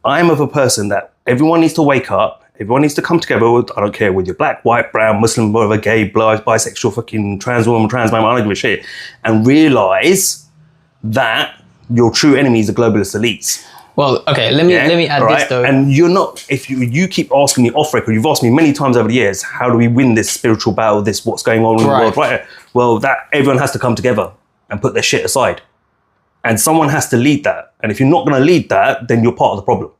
I am of a person that everyone needs to wake up, everyone needs to come together, I don't care whether you're black, white, brown, Muslim, whatever, gay, bisexual, fucking trans woman, trans man, I don't give a shit, and realise that your true enemy is the globalist elites. Well, okay, let me add this though. And you're not, if you keep asking me off record, you've asked me many times over the years, how do we win this spiritual battle, this what's going on in the world, right? Well, that everyone has to come together and put their shit aside. And someone has to lead that. And if you're not going to lead that, then you're part of the problem.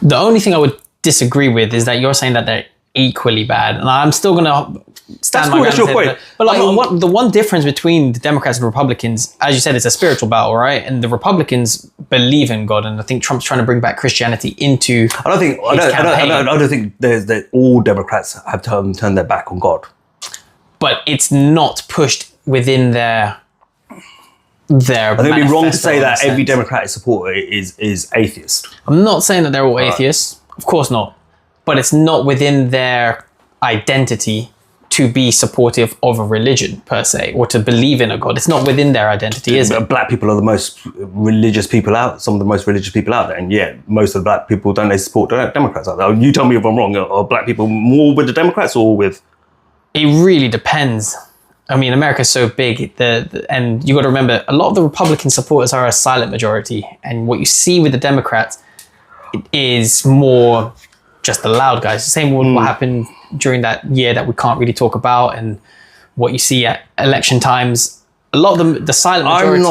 The only thing I would disagree with is that you're saying that they're equally bad, and I'm still going to stand my ground. That's your point. But like, the one difference between the Democrats and Republicans, as you said, it's a spiritual battle, right? And the Republicans believe in God, and I think Trump's trying to bring back Christianity into. I don't think that all Democrats have turned their back on God. But it's not pushed within their. I think it'd be wrong to say that every Democratic supporter is atheist. I'm not saying that they're all atheists. Of course not. But it's not within their identity to be supportive of a religion per se, or to believe in a God. It's not within their identity, is it? Black people are the most religious people out, some of the most religious people out there. And yeah, most of the black people don't support Democrats out there. You tell me if I'm wrong. Are black people more with the Democrats or with? It really depends. I mean, America's so big, and you got to remember, a lot of the Republican supporters are a silent majority. And what you see with the Democrats is more just the loud guys. The same with what happened during that year that we can't really talk about, and what you see at election times. A lot of them, the silent majority.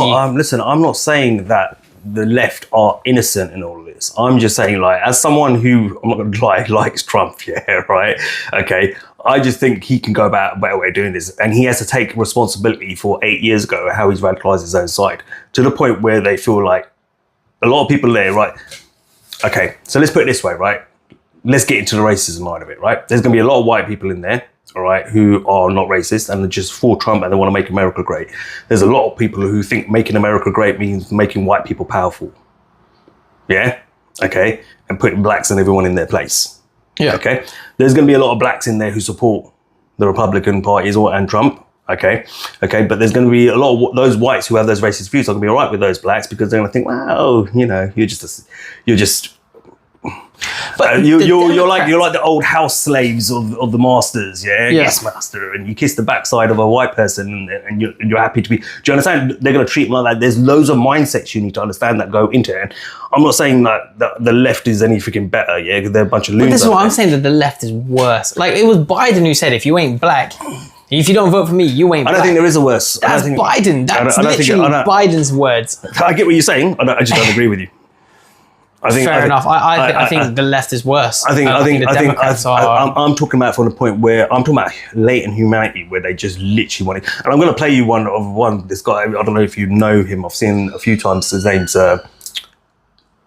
I'm not saying that the left are innocent in all of this. I'm just saying, like, as someone who, I'm not going to lie, likes Trump, yeah, right? Okay. I just think he can go about a better way of doing this. And he has to take responsibility for 8 years ago, how he's radicalized his own side, to the point where they feel like a lot of people there, right? Okay, so let's put it this way, right? Let's get into the racism line of it, right? There's going to be a lot of white people in there, all right, who are not racist and are just for Trump and they want to make America great. There's a lot of people who think making America great means making white people powerful. Yeah? Okay? And putting blacks and everyone in their place. Yeah. Okay. There's going to be a lot of blacks in there who support the Republican parties and Trump. Okay, but there's going to be a lot of those whites who have those racist views are going to be all right with those blacks because they're going to think, wow, you're just. But you're like the old house slaves of the masters, yeah? Yes, master. And you kiss the backside of a white person, and you're happy to be. Do you understand? They're going to treat them like that. There's loads of mindsets you need to understand that go into it. And I'm not saying that the left is any freaking better, yeah? Because they're a bunch of loons. But this is what I'm saying, that the left is worse. Like, it was Biden who said, if you ain't black, if you don't vote for me, you ain't black. I don't think there is a worse. That's Biden. That's literally Biden's words. I get what you're saying. I just don't agree with you. Fair enough. I think the left is worse. I'm talking about from the point where I'm talking about latent humanity, where they just literally want it. And I'm going to play you this guy. I don't know if you know him. I've seen a few times. His name's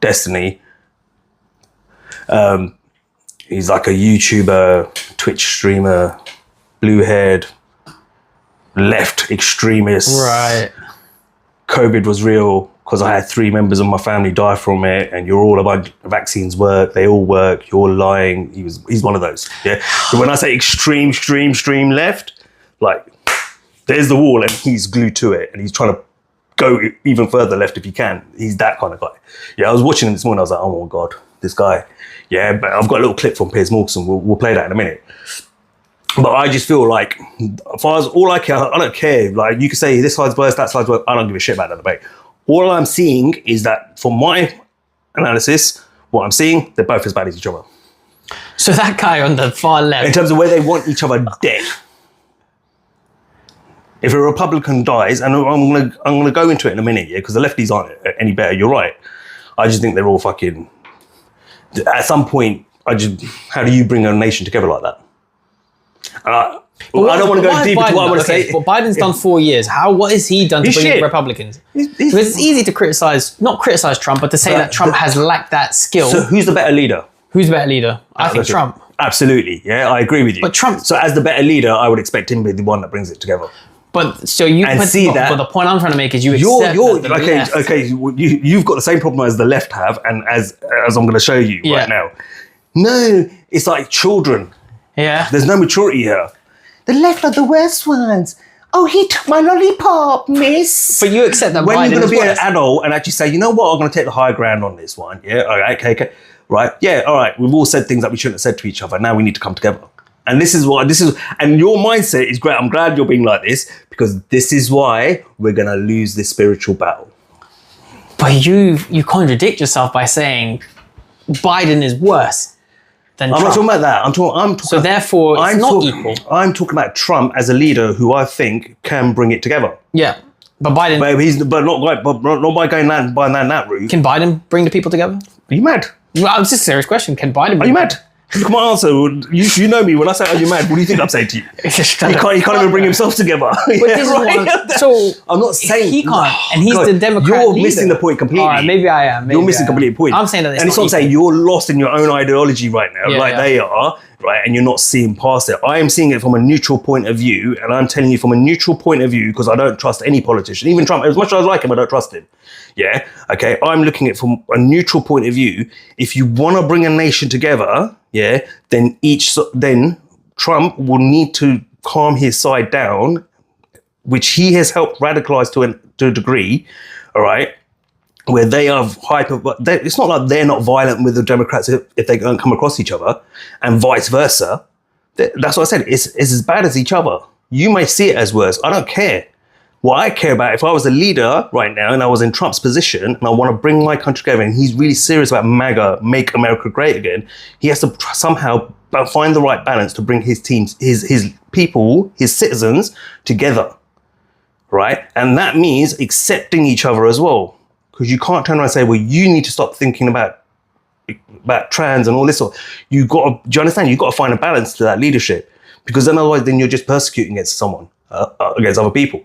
Destiny. He's like a YouTuber, Twitch streamer, blue-haired, left extremist. Right. COVID was real because I had 3 members of my family die from it, and you're all about vaccines work, they all work, you're lying. He's one of those. Yeah. But when I say extreme left, like there's the wall and he's glued to it and he's trying to go even further left if he can. He's that kind of guy. Yeah, I was watching him this morning, I was like, oh my God, this guy. Yeah, but I've got a little clip from Piers Morgan, we'll play that in a minute. But I just feel like, as far as all I care, I don't care. Like, you can say this side's worse, that side's worse. I don't give a shit about that debate. All I'm seeing is that, from my analysis, what I'm seeing, they're both as bad as each other. So that guy on the far left, in terms of where they want each other dead. If a Republican dies, and I'm gonna go into it in a minute, yeah, because the lefties aren't any better. You're right. I just think they're all fucking. At some point, how do you bring a nation together like that? I don't want to go deep into what I want to say. But Biden's done 4 years. What has he done to bring in Republicans? Because it's easy to not criticize Trump, but to say that Trump has lacked that skill. So who's the better leader? Who's the better leader? I think Trump. Absolutely, yeah, I agree with you. But Trump. So as the better leader, I would expect him to be the one that brings it together. But so you and but the point I'm trying to make is you've got the same problem as the left have, and as I'm going to show you right now. No, it's like children. Yeah. There's no maturity here. The left are the worst ones. Oh, he took my lollipop, miss. But you accept that when Biden you're going to be worse. an adult and actually say, you know what, I'm going to take the high ground on this one. Yeah, all right, okay. Right, yeah, all right. We've all said things that we shouldn't have said to each other. Now we need to come together. And this is, and your mindset is great. I'm glad you're being like this, because this is why we're going to lose this spiritual battle. But you contradict yourself by saying Biden is worse. I'm not talking about that. I'm talking. So therefore, it's not equal. I'm talking about Trump as a leader who I think can bring it together. Yeah, but Biden. But not by going down that route. Can Biden bring the people together? Are you mad? Well, it's just a serious question. Can Biden? Are you mad? Look at my answer. You know me. When I say, "Are you mad?" What do you think I'm saying to you? He can't even bring himself together. So I'm not saying he can't, and he's the Democrat You're leader. Missing the point completely. All right, maybe I am. You're missing completely the point. I'm saying that, and it's not saying you're lost in your own ideology right now, they are, right? And you're not seeing past it. I am seeing it from a neutral point of view, and I'm telling you from a neutral point of view because I don't trust any politician, even Trump. As much as I like him, I don't trust him. Yeah, okay. I'm looking at it from a neutral point of view. If you want to bring a nation together, yeah, then Trump will need to calm his side down, which he has helped radicalize to a degree. All right, where they are hyper. It's not like they're not violent with the Democrats if they don't come across each other, and vice versa. That's what I said. It's as bad as each other. You may see it as worse. I don't care. What I care about, if I was a leader right now and I was in Trump's position and I want to bring my country together and he's really serious about MAGA, make America great again, he has to somehow find the right balance to bring his teams, his people, his citizens together, right? And that means accepting each other as well. Because you can't turn around and say, well, you need to stop thinking about trans and all this. Do you understand? You've got to find a balance to that leadership, because then otherwise you're just persecuting against someone, against other people.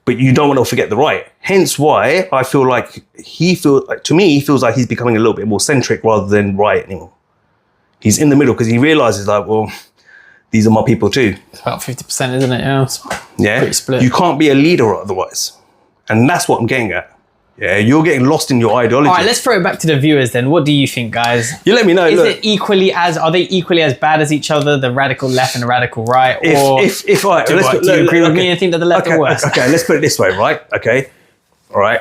But you don't want to forget the right. Hence why I feel like he feels like he's becoming a little bit more centric rather than right anymore. He's in the middle because he realizes like, well, these are my people too. It's about 50%, isn't it? Yeah. Yeah. Pretty split. You can't be a leader otherwise. And that's what I'm getting at. Yeah, you're getting lost in your ideology. All right, let's throw it back to the viewers then. What do you think, guys? You let me know. Are look, they equally as bad as each other, the radical left and the radical right? if all right, do you agree with me and think that the left are worse? Okay, let's put it this way, right? Okay, all right.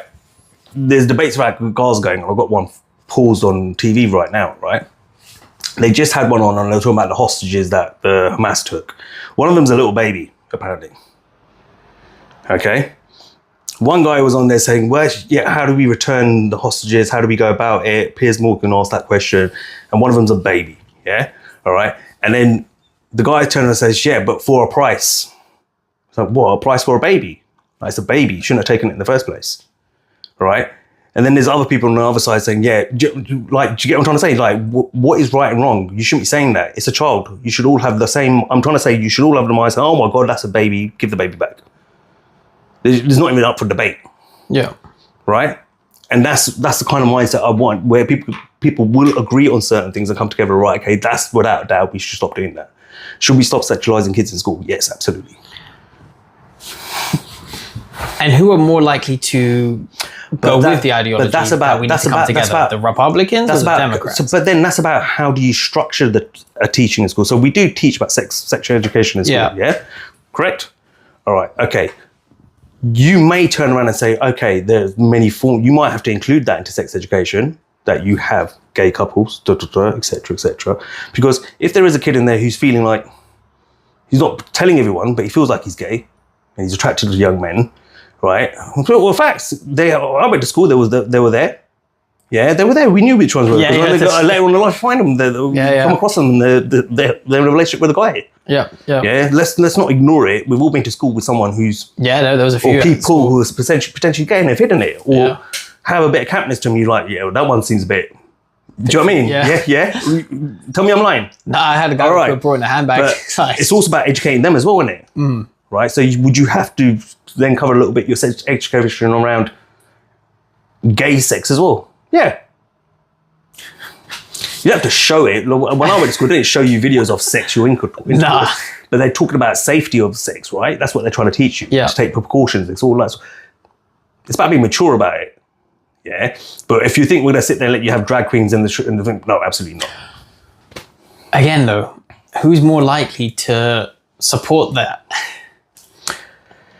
There's debates about Gaza going on. I've got one paused on TV right now, right? They just had one on and they were talking about the hostages that the Hamas took. One of them's a little baby, apparently. Okay? One guy was on there saying, well, yeah, how do we return the hostages? How do we go about it? Piers Morgan asked that question. And one of them's a baby, yeah? All right? And then the guy turned and says, yeah, but for a price. So what, a price for a baby? Like, it's a baby. You shouldn't have taken it in the first place. All right? And then there's other people on the other side saying, yeah, do you get what I'm trying to say? Like, what is right and wrong? You shouldn't be saying that. It's a child. You should all have the same, I'm trying to say you should all have the mindset, oh my God, that's a baby, give the baby back. There's not even up for debate. Yeah. Right? And that's the kind of mindset I want, where people will agree on certain things and come together, right, okay, that's without a doubt, we should stop doing that. Should we stop sexualizing kids in school? Yes, absolutely. And who are more likely to go with the ideology that we need to come together? The Republicans or the Democrats? But then that's about how do you structure a teaching in school. So we do teach about sexual education in school, yeah? Correct? All right, okay. You may turn around and say, okay, there's many forms. You might have to include that into sex education, that you have gay couples, et cetera, et cetera. Because if there is a kid in there who's feeling like, he's not telling everyone, but he feels like he's gay and he's attracted to young men, right? Well, facts. I went to school. They were there. Yeah, they were there. We knew which ones were. Yeah, later on in life, find them. Come across them. They're in a relationship with a guy. Yeah. Yeah. Let's not ignore it. We've all been to school with someone who's there was a few or people who are potentially gay and they've hidden it, or have a bit of campness to me. Like, yeah, that one seems a bit. Do you know what I mean? Yeah. Tell me I'm lying. No, I had a guy who brought in a handbag. But it's also about educating them as well, isn't it? Mm. Right. So would you have to then cover a little bit your education around gay sex as well? Yeah. You don't have to show it. When I went to school, they didn't show you videos of sexual intercourse. Nah. But they're talking about safety of sex, right? That's what they're trying to teach you. Yeah. To take precautions. It's all that. It's about being mature about it. Yeah. But if you think we're going to sit there and let you have drag queens in the thing, no, absolutely not. Again, though, who's more likely to support that?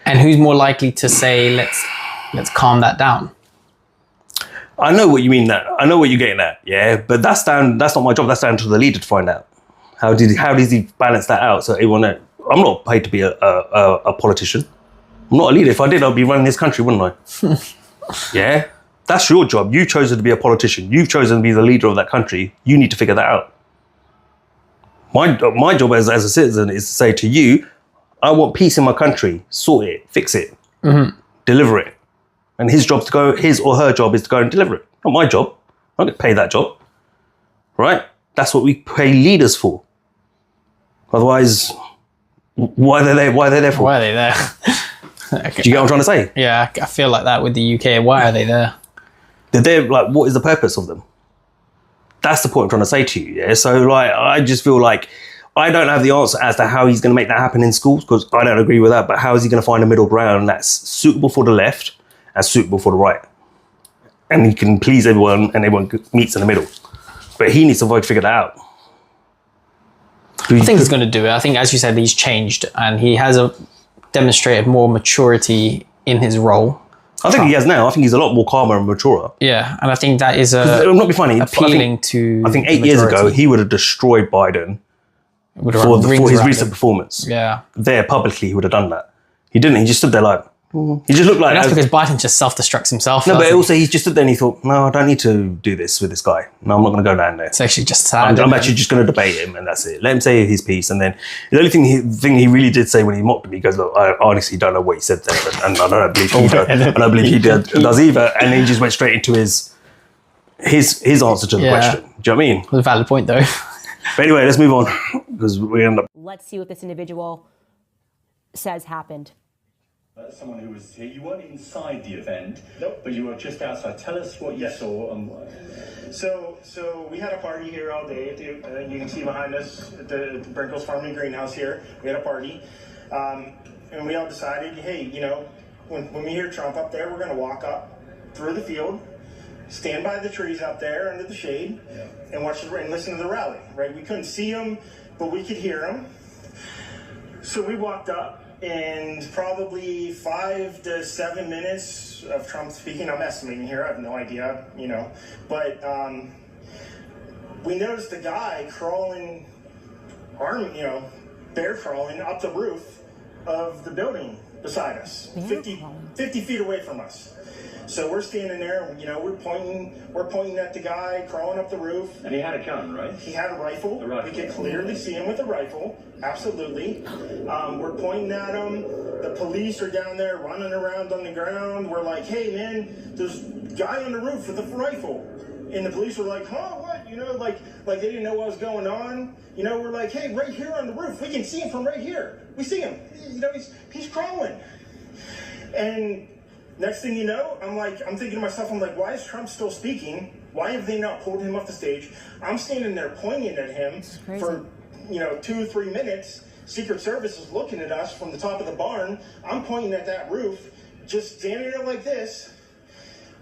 And who's more likely to say, let's calm that down? I know what you mean. I know what you're getting at. Yeah, but that's not my job. That's down to the leader to find out. How does he balance that out? So everyone, I'm not paid to be a politician. I'm not a leader. If I did, I'd be running this country, wouldn't I? Yeah, that's your job. You've chosen to be a politician. You've chosen to be the leader of that country. You need to figure that out. My job as a citizen is to say to you, I want peace in my country. Sort it, fix it, deliver it. And his or her job is to go and deliver it. Not my job. I don't get paid that job. Right? That's what we pay leaders for. Otherwise, why are they there? Why are they there for? Why are they there? Okay. Do you get what I'm trying to say? Yeah, I feel like that with the UK. Why are they there? They're there, like, what is the purpose of them? That's the point I'm trying to say to you. Yeah. So, like, I just feel like I don't have the answer as to how he's going to make that happen in schools, because I don't agree with that. But how is he going to find a middle ground that's suitable for the left and suitable for the right? And he can please everyone and everyone meets in the middle. But he needs to figure that out. I think he's going to do it. I think, as you said, he's changed and he has demonstrated more maturity in his role. I think he has now. I think he's a lot more calmer and maturer. Yeah, and I think that is not be funny. appealing to. I think 8 years ago he would have destroyed Biden for his recent performance. Yeah, there publicly he would have done that. He didn't. He just stood there like. He just looked like. And that's because Biden just self-destructs himself. No, but also he just stood there and he thought, no, I don't need to do this with this guy. No, I'm not going to go down there. It's actually just sad. I'm actually just going to debate him and that's it. Let him say his piece. And then the only thing he really did say when he mocked me, he goes, look, I honestly don't know what he said there, and I don't believe he does either. And then he just went straight into his answer to the question. Do you know what I mean? It was a valid point though. But anyway, let's move on because we end up. Let's see what this individual says happened. Someone who was here, you weren't inside the event, but you were just outside. Tell us what you saw and what. So we had a party here all day. You can see behind us at the Brinkles Farming Greenhouse here. We had a party, and we all decided, hey, when we hear Trump up there, we're going to walk up through the field, stand by the trees out there under the shade, and watch and listen to the rally. Right? We couldn't see them, but we could hear them. So we walked up, and probably 5 to 7 minutes of Trump speaking. I'm estimating here. I have no idea, you know, but we noticed a guy crawling, bear crawling up the roof of the building beside us, 50 feet away from us. So we're standing there, and, you know, we're pointing at the guy crawling up the roof. And he had a gun, right? He had a rifle. We could clearly see him with a rifle. Absolutely. We're pointing at him. The police are down there running around on the ground. We're like, hey man, there's a guy on the roof with a rifle. And the police were like, huh, what? You know, like they didn't know what was going on. You know, we're like, hey, right here on the roof. We can see him from right here. We see him. You know, he's crawling. And next thing you know, I'm thinking to myself, I'm like, why is Trump still speaking? Why have they not pulled him off the stage? I'm standing there pointing at him for, 2 or 3 minutes. Secret Service is looking at us from the top of the barn. I'm pointing at that roof, just standing there like this.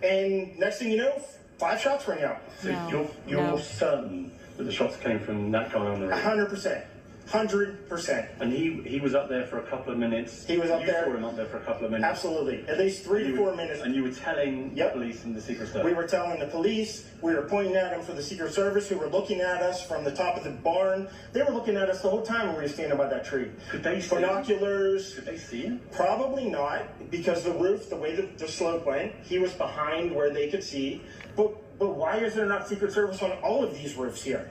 And next thing you know, 5 shots rang out. So you're certain that the shots came from that guy on the roof? 100%. 100%. And he was up there for a couple of minutes. He was up there. You saw him up there for a couple of minutes. Absolutely. At least 3 to 4 minutes. And you were telling the police and the Secret Service? We were telling the police. We were pointing at them for the Secret Service, who were looking at us from the top of the barn. They were looking at us the whole time when we were standing by that tree. Could they see binoculars? Could they see him? Probably not, because the roof, the way the slope went, he was behind where they could see. But why is there not Secret Service on all of these roofs here?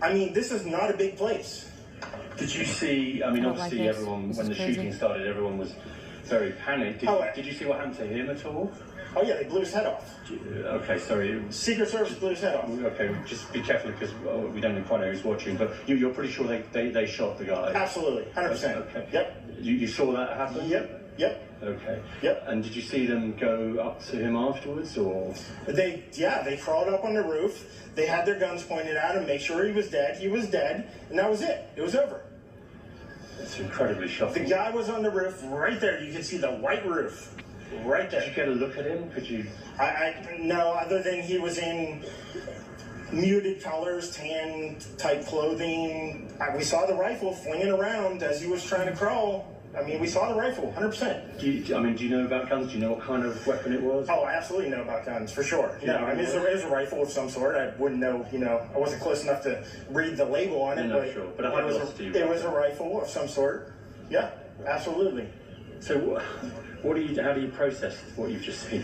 I mean, this is not a big place. Did you see, I mean, obviously everyone, when the shooting started, everyone was very panicked. Did you see what happened to him at all? Oh yeah, they blew his head off. Okay, sorry. Secret Service blew his head off. Okay, just be careful because we don't quite know who's watching, but you're pretty sure they shot the guy? Absolutely, 100%. Okay. Yep. You saw that happen? Yep. Okay. Yep. And did you see them go up to him afterwards, or? They crawled up on the roof. They had their guns pointed at him, make sure he was dead. He was dead, and that was it. It was over. It's incredibly shocking. The guy was on the roof right there. You can see the white roof right there. Did you get a look at him? Could you? No, other than he was in muted colors, tan type clothing. We saw the rifle flinging around as he was trying to crawl. I mean, we saw the rifle, 100%. Do you know about guns? Do you know what kind of weapon it was? Oh, I absolutely know about guns, for sure. No, I mean, it was a rifle of some sort. I wouldn't know, I wasn't close enough to read the label on it, but it was a rifle of some sort. Yeah, absolutely. So how do you process what you've just seen?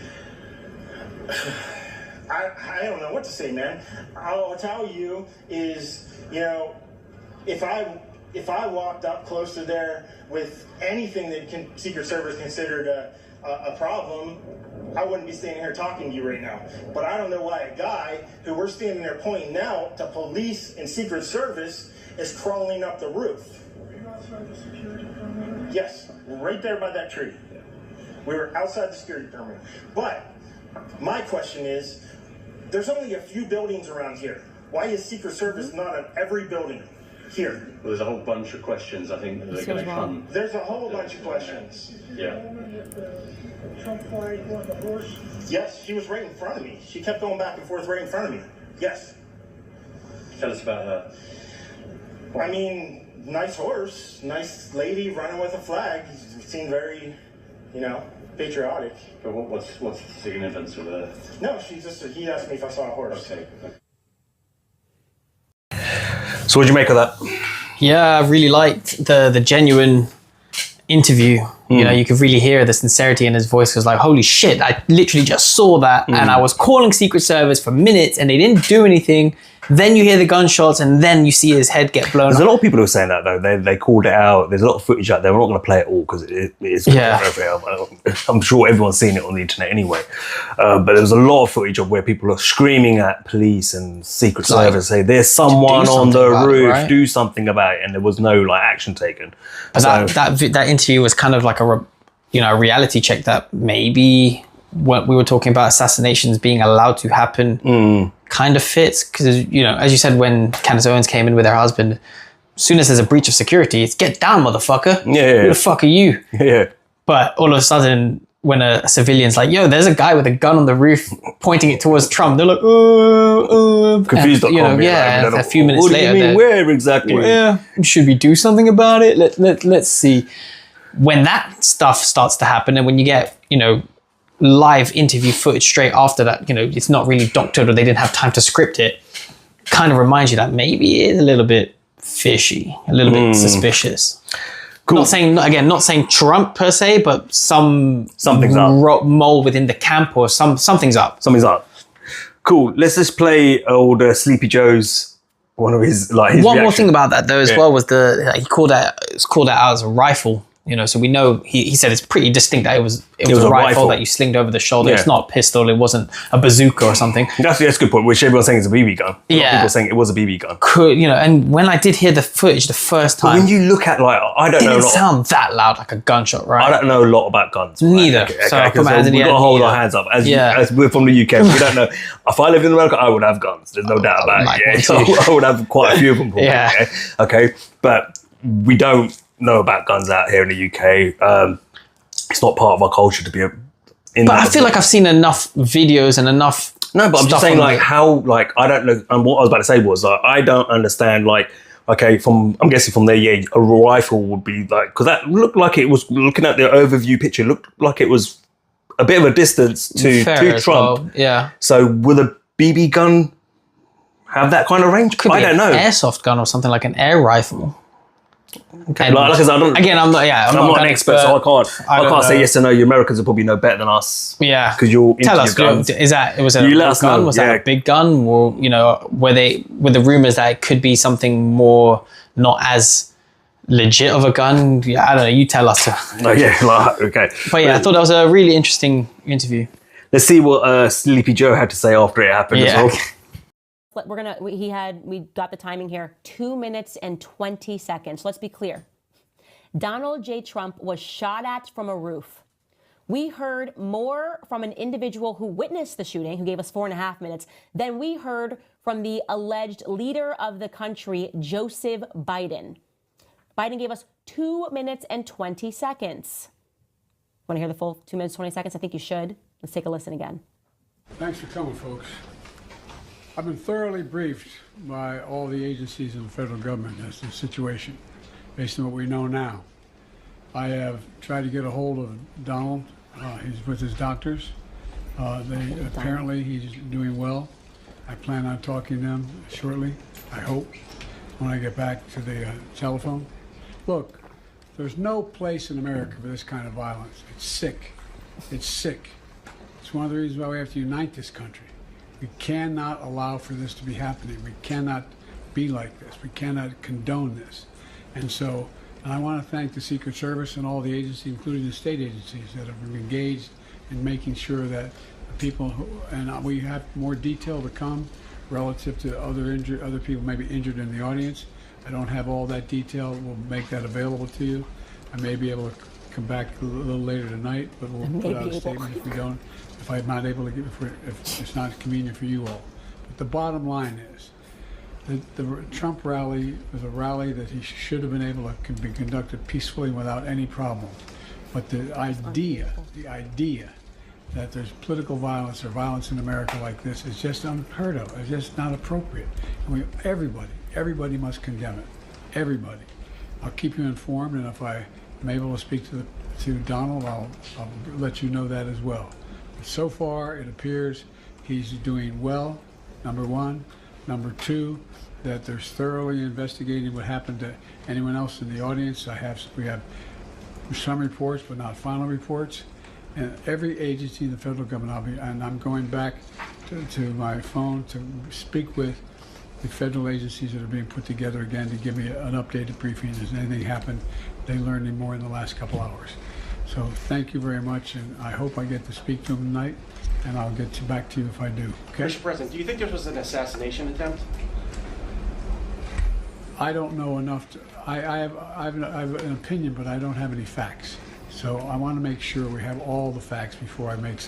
I don't know what to say, man. All I'll tell you is, if I walked up close to there with anything that Secret Service considered a problem, I wouldn't be standing here talking to you right now. But I don't know why a guy who we're standing there pointing out to police and Secret Service is crawling up the roof. Were you outside the security perimeter? Yes, right there by that tree. We were outside the security perimeter. But my question is, there's only a few buildings around here. Why is Secret Service not on every building here? Well, there's a whole bunch of questions, I think, that are going to come. There's a whole bunch of questions. Yeah. Trump flag on the horse? Yes, she was right in front of me. She kept going back and forth right in front of me. Yes. Tell us about her. I mean, nice horse, nice lady running with a flag. Seemed very, patriotic. But what's the significance of her? No, he asked me if I saw a horse. Okay. So what'd you make of that? Yeah, I really liked the genuine interview. You could really hear the sincerity in his voice. It was like, holy shit, I literally just saw that. And I was calling Secret Service for minutes and they didn't do anything. Then you hear the gunshots and then you see his head get blown There's up. a lot of people who are saying that, though. They called it out. There's a lot of footage out there. We're not going to play it all because it is... Yeah. I'm sure everyone's seen it on the internet anyway. But there's a lot of footage of where people are screaming at police and Secret Service, say, there's someone on the roof, do something about it. And there was no action taken. But that interview was kind of like a reality check that maybe what we were talking about assassinations being allowed to happen kind of fits, because as you said, when Candace Owens came in with her husband, as soon as there's a breach of security, it's get down, motherfucker. Yeah. Who the fuck are you? Yeah. But all of a sudden when a civilian's like, yo, there's a guy with a gun on the roof pointing it towards Trump. They're like, confused. And, you know, yeah, a few minutes what later. Do you mean, where exactly? Yeah, should we do something about it? Let's see. When that stuff starts to happen, and when you get, you know, live interview footage straight after that, you know, it's not really doctored or they didn't have time to script it, kind of reminds you that maybe it's a little bit fishy, a little bit suspicious. Cool. Not saying Trump per se, but something's up. Mole within the camp, or something's up. Something's up. Cool. Let's just play old Sleepy Joe's one of his his One more thing about that though as well was it's called out as a rifle. You know, so we know he said it's pretty distinct that it was a rifle that you slinged over the shoulder. Yeah. It's not a pistol. It wasn't a bazooka or something. That's a good point. Which everyone's saying it's a BB gun. A lot of people saying it was a BB gun. You know, and when I did hear the footage the first time, when you look at I don't know. It didn't sound that loud like a gunshot, right? I don't know a lot about guns. Right? Neither. Okay, so we've got to hold our hands up. As we're from the UK, we don't know. If I lived in America, I would have guns. There's no doubt about it. So I would have quite a few of them. Probably, okay, but we don't know about guns out here in the UK. It's not part of our culture to be But I feel like I've seen enough videos and enough. No, but I'm just saying how I don't know. And what I was about to say was I don't understand I'm guessing from there, a rifle would be because that looked like it was, looking at the overview picture, looked like it was a bit of a distance to Trump. Well, So will a BB gun have that kind of range? I don't know. Airsoft gun or something like an air rifle. Okay. I'm not an expert, so I can't say yes or no. You Americans will probably know better than us. Yeah, because you're into tell us. Guns. Was that a gun? Was that a big gun? Or were the rumors that it could be something more not as legit of a gun? Yeah, I don't know. You tell us. Okay. But I thought that was a really interesting interview. Let's see what Sleepy Joe had to say after it happened as well. We got the timing here, 2 minutes and 20 seconds. Let's be clear. Donald J. Trump was shot at from a roof. We heard more from an individual who witnessed the shooting, who gave us 4.5 minutes, than we heard from the alleged leader of the country, Joseph Biden. Biden gave us 2 minutes and 20 seconds. Want to hear the full 2 minutes, 20 seconds? I think you should. Let's take a listen again. Thanks for coming, folks. I've been thoroughly briefed by all the agencies in the federal government as to the situation, based on what we know now. I have tried to get a hold of Donald. He's with his doctors. Apparently he's doing well. I plan on talking to them shortly, I hope, when I get back to the telephone. Look, there's no place in America for this kind of violence. It's sick. It's sick. It's one of the reasons why we have to unite this country. We cannot allow for this to be happening. We cannot be like this. We cannot condone this. And I want to thank the Secret Service and all the agencies, including the state agencies, that have been engaged in making sure that people and we have more detail to come relative to other people maybe injured in the audience. I don't have all that detail. We'll make that available to you. I may be able to come back a little later tonight, but we'll put out a statement if I'm not able to if it's not convenient for you all. But the bottom line is that the Trump rally was a rally that he should have been able to be conducted peacefully without any problem. But the idea that there's political violence or violence in America like this is just unheard of. It's just not appropriate. And everybody must condemn it. Everybody. I'll keep you informed, and if I'm able to speak to Donald, I'll let you know that as well. But so far, it appears he's doing well, number one. Number two, that they're thoroughly investigating what happened to anyone else in the audience. We have some reports, but not final reports. And every agency in the federal government, I'm going back to my phone to speak with the federal agencies that are being put together again to give me an updated briefing. Has anything happened? They learned any more in the last couple hours. So thank you very much, and I hope I get to speak to them tonight, and I'll get back to you if I do. Okay? Mr. President, do you think this was an assassination attempt? I don't know enough. I have an opinion, but I don't have any facts. So I want to make sure we have all the facts before I make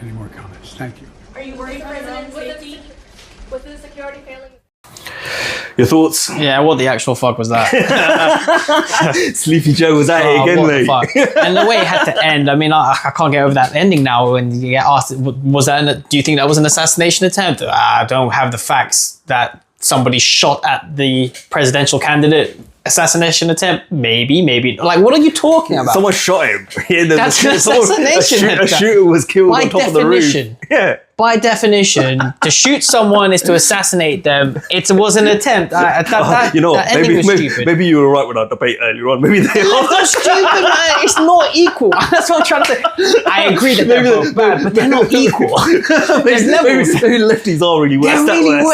any more comments. Thank you. Are you worried, President, safety with the security failing? Your thoughts? Yeah, what the actual fuck was that? Sleepy Joe was at it again, what mate. the fuck? And the way it had to end, I mean, I can't get over that ending now. When you get asked, do you think that was an assassination attempt? I don't have the facts that somebody shot at the presidential candidate. Assassination attempt? Maybe. Like, what are you talking about? Someone shot him. Yeah, That's an assassination a shooter was killed by on top of the roof. Yeah. By definition, to shoot someone is to assassinate them. It was an attempt. You know, that ending was stupid. maybe you were right with our debate earlier on. Maybe they are. That's stupid, man. It's not equal. That's what I'm trying to say. I agree that they're both bad, but they're not equal. There's levels. Maybe lefties are really worse. Maybe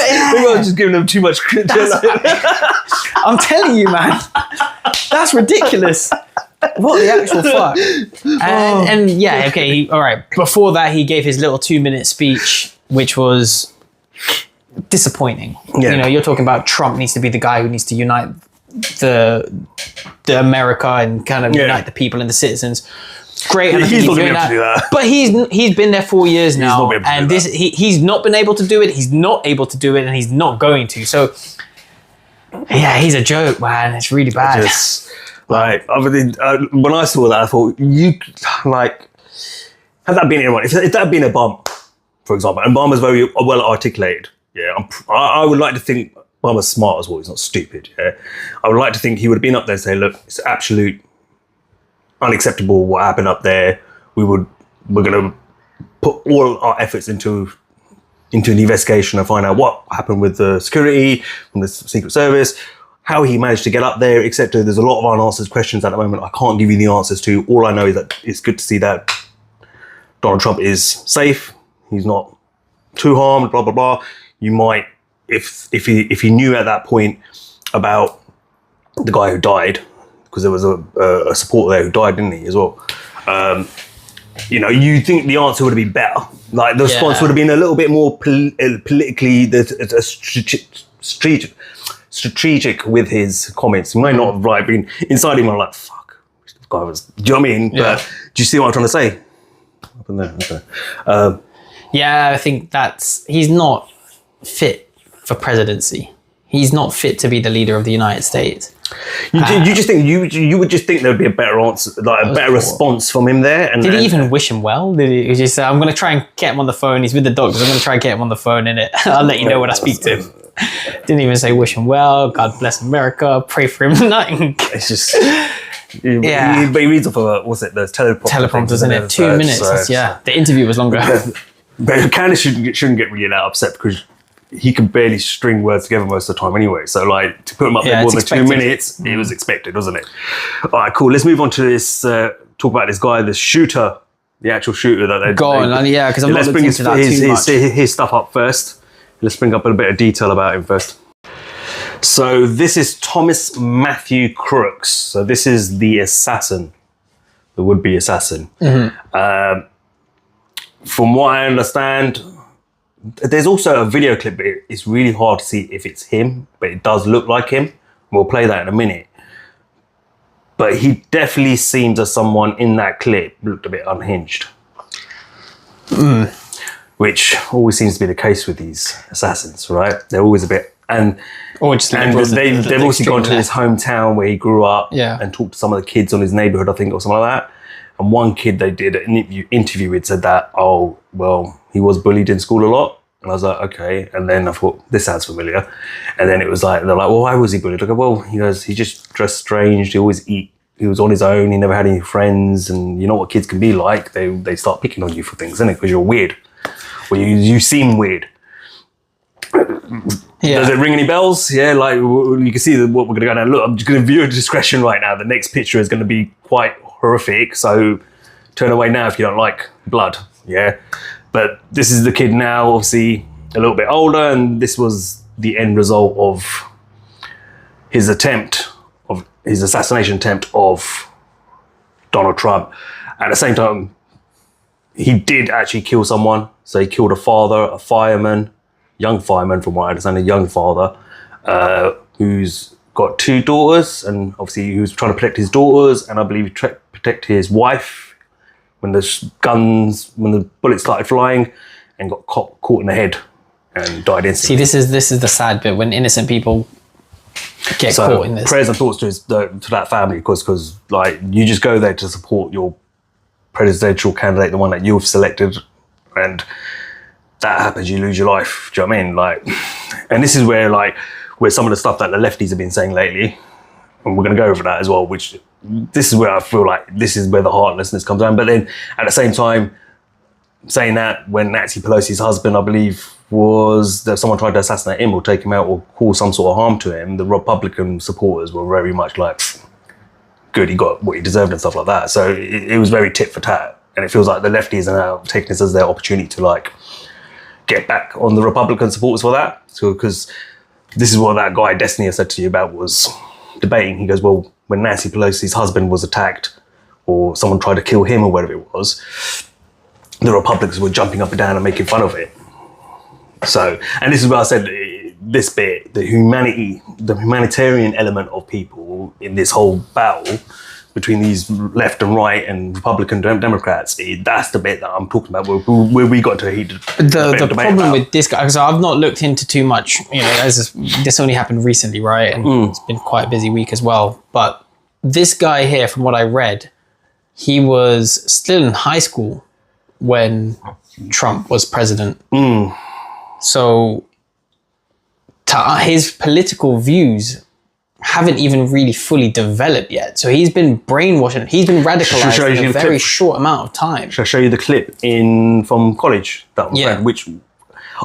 I'm just giving them too much credit. I'm telling you, man. That's ridiculous. What the actual fuck? And yeah, okay, all right. Before that, he gave his little 2-minute speech, which was disappointing. Yeah. You know, you're talking about Trump needs to be the guy who needs to unite the America and kind of unite the people and the citizens. Great, and he's not going to be able to do that. But he's been there 4 years now, and he's not been able to do it. He's not able to do it, and he's not going to. So yeah, he's a joke, man. It's really bad. Like, when I saw that, I thought, had that been anyone, if that had been Obama, for example, and Obama's very well articulated, I would like to think Obama's smart as well, he's not stupid, I would like to think he would have been up there and say, look, it's absolute unacceptable what happened up there, we're going to put all our efforts into an investigation and find out what happened with the security, from the Secret Service, how he managed to get up there, etc. There's a lot of unanswered questions at the moment I can't give you the answers to. All I know is that it's good to see that Donald Trump is safe. He's not too harmed, blah, blah, blah. You might, if he knew at that point about the guy who died, because there was a supporter there who died, didn't he, as well? You know, you think the answer would have been better. Like, the response would have been a little bit more politically strategic with his comments. He might not have been inside him. I'm like, fuck, this guy was. Do you know what I mean? Yeah. But do you see what I'm trying to say? Up in there. Okay. Yeah, I think he's not fit for presidency. He's not fit to be the leader of the United States. You just think you would just think there would be a better answer, like a better response from him there. And did he even wish him well? Did he just say, "I'm going to try and get him on the phone"? He's with the doctors. I'm going to try and get him on the phone. In it, I'll let you know when I speak to him. Didn't even say wish him well. God bless America. Pray for him. Nothing. It's just. But he reads off of what's it? There's teleprompters in it. 2 minutes. The interview was longer. But Candace shouldn't get really that upset because he can barely string words together most of the time anyway. So like to put him up there more than 2 minutes, it was expected, wasn't it? All right, cool. Let's move on to this. Talk about this guy, the shooter, the actual shooter that they go on. Because I'm not looking into that too much. His stuff up first. Let's bring up a bit of detail about him first. So this is Thomas Matthew Crooks. So this is the assassin, the would-be assassin. Mm-hmm. From what I understand, there's also a video clip, but it's really hard to see if it's him, but it does look like him. We'll play that in a minute. But he definitely seems as someone in that clip looked a bit unhinged. Which always seems to be the case with these assassins, right? They're always a bit... And they've also gone to his hometown where he grew up and talked to some of the kids on his neighborhood, I think, or something like that. And one kid they did an interview with said that, oh, well, he was bullied in school a lot. And I was like, okay. And then I thought, this sounds familiar. And then it was like, they're like, well, why was he bullied? I go, well, he just dressed strange. He always he was on his own. He never had any friends. And you know what kids can be like? They start picking on you for things, innit? Because you're weird. Well, you seem weird. Yeah. Does it ring any bells? Yeah, like you can see what we're going to go down. Look, I'm just going to view a discretion right now. The next picture is going to be quite horrific. So turn away now if you don't like blood. Yeah. But this is the kid now, obviously a little bit older, and this was the end result of his assassination attempt of Donald Trump. At the same time, he did actually kill someone. So he killed a father, a fireman, young fireman from what I understand, a young father, who's got 2 daughters, and obviously he was trying to protect his daughters, and I believe he protect his wife when the bullets started flying, and got caught in the head and died instantly. See, this is the sad bit when innocent people get caught in this. Prayers and thoughts to that family, because like you just go there to support your presidential candidate, the one that you've selected, and that happens, you lose your life. Do you know what I mean? Like, and this is where some of the stuff that the lefties have been saying lately, and we're going to go over that as well, which this is where I feel like this is where the heartlessness comes down. But then at the same time, saying that when Nancy Pelosi's husband, I believe, was that someone tried to assassinate him or take him out or cause some sort of harm to him, the Republican supporters were very much like, good, he got what he deserved and stuff like that. So it was very tit for tat. And it feels like the lefties are now taking this as their opportunity to like get back on the Republican supporters for that. So, because this is what that guy Destiny said to you about was debating. He goes, well, when Nancy Pelosi's husband was attacked or someone tried to kill him or whatever it was, the Republicans were jumping up and down and making fun of it. So, and this is where I said this bit, the humanitarian element of people in this whole battle between these left and right and Republican Democrats, that's the bit that I'm talking about, where we got to a heated the problem with this guy, because I've not looked into too much, as this only happened recently, right? And it's been quite a busy week as well. But this guy here, from what I read, he was still in high school when Trump was president. So his political views haven't even really fully developed yet. So he's been brainwashed. He's been radicalized in a very short amount of time. Shall I show you the clip from college? That one, friend, which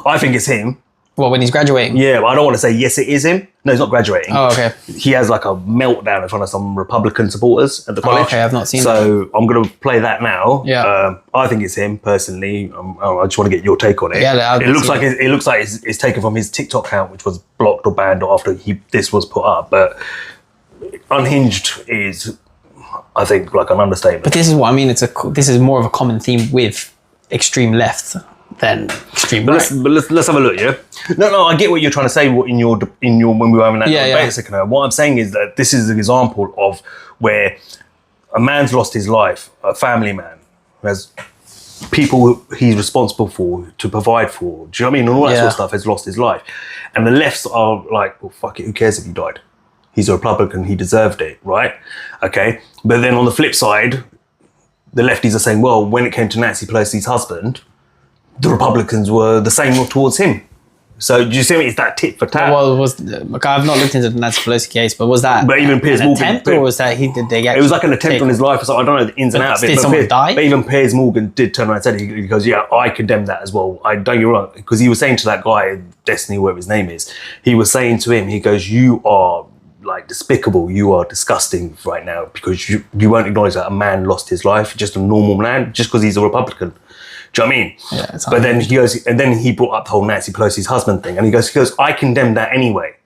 I think it's him. Well, when he's graduating? Yeah, but I don't want to say yes, it is him. No, he's not graduating. Oh, okay. He has like a meltdown in front of some Republican supporters at the college. Oh, okay, I've not seen that. So I'm going to play that now. Yeah. I think it's him personally. I just want to get your take on it. Yeah, it looks like it's taken from his TikTok account, which was blocked or banned after this was put up. But unhinged is, I think, like an understatement. But this is what I mean. This is more of a common theme with extreme left than extreme right. Let's have a look, yeah? No, I get what you're trying to say in your when we were having that debate a second ago. What I'm saying is that this is an example of where a man's lost his life, a family man, who has people he's responsible for, to provide for, do you know what I mean? And all that sort of stuff, has lost his life. And the lefts are like, well, fuck it, who cares if he died? He's a Republican, he deserved it, right? Okay, but then on the flip side, the lefties are saying, well, when it came to Nancy Pelosi's husband, the Republicans were the same towards him. So do you see what I mean? It's that tit for tat. Well, I've not looked into the Nancy Pelosi case, but was that an attempt, or was that it was like an attempt on his life. So I don't know the ins and outs of it. Did someone die? But even Piers Morgan did turn around and said, he goes, yeah, I condemn that as well. I don't get wrong, because he was saying to that guy, Destiny, whatever his name is, he was saying to him, he goes, you are like despicable, you are disgusting right now, because you won't acknowledge that a man lost his life, just a normal man, just because he's a Republican. Do you know what I mean? Yeah, but then he goes, and then he brought up the whole Nancy Pelosi's husband thing, and he goes, I condemn that anyway.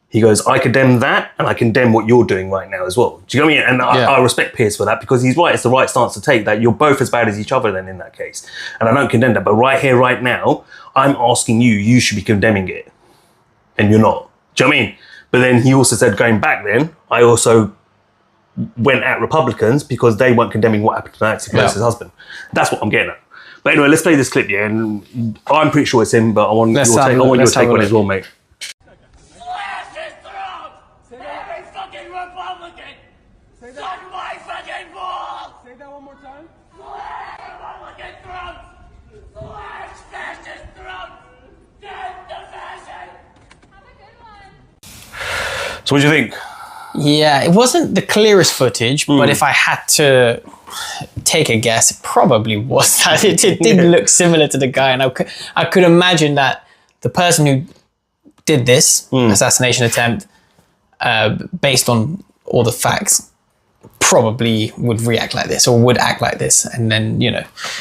He goes, I condemn that, and I condemn what you're doing right now as well. Do you know what I mean? And I respect Piers for that, because he's right. It's the right stance to take, that you're both as bad as each other then in that case. And I don't condemn that. But right here, right now, I'm asking you should be condemning it. And you're not. Do you know what I mean? But then he also said, going back then, I also went at Republicans because they weren't condemning what happened to Nancy Pelosi's husband. That's what I'm getting at. But anyway, let's play this clip, yeah, and I'm pretty sure it's him, but I want your take on it as well, mate. Slash his throat! Every fucking Republican! Suck my fucking balls! Say that one more time. Slash Republican throats! Slash fascist throats! Death to fashion! So what do you think? Yeah, it wasn't the clearest footage, but if I had to take a guess, it probably was that. It did look similar to the guy, and I could imagine that the person who did this assassination attempt, based on all the facts, probably would react like this or would act like this, and then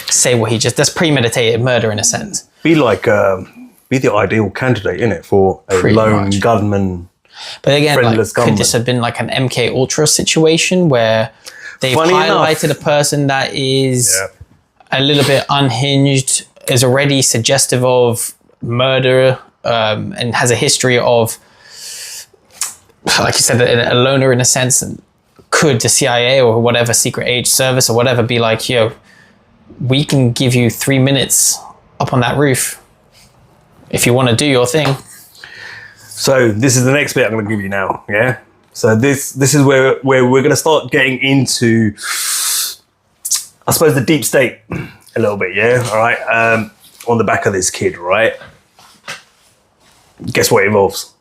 say what that's premeditated murder in a sense. Be the ideal candidate, innit, for a lone gunman. But again, could this have been like an MK Ultra situation where they've highlighted a person that is a little bit unhinged, is already suggestive of murder, and has a history of, like you said, a loner in a sense? And could the CIA or whatever secret age service or whatever be like, yo, we can give you 3 minutes up on that roof if you want to do your thing? So this is the next bit I'm going to give you now. Yeah. So this is where we're going to start getting into, I suppose, the deep state a little bit. Yeah. All right. On the back of this kid, right? Guess what it involves?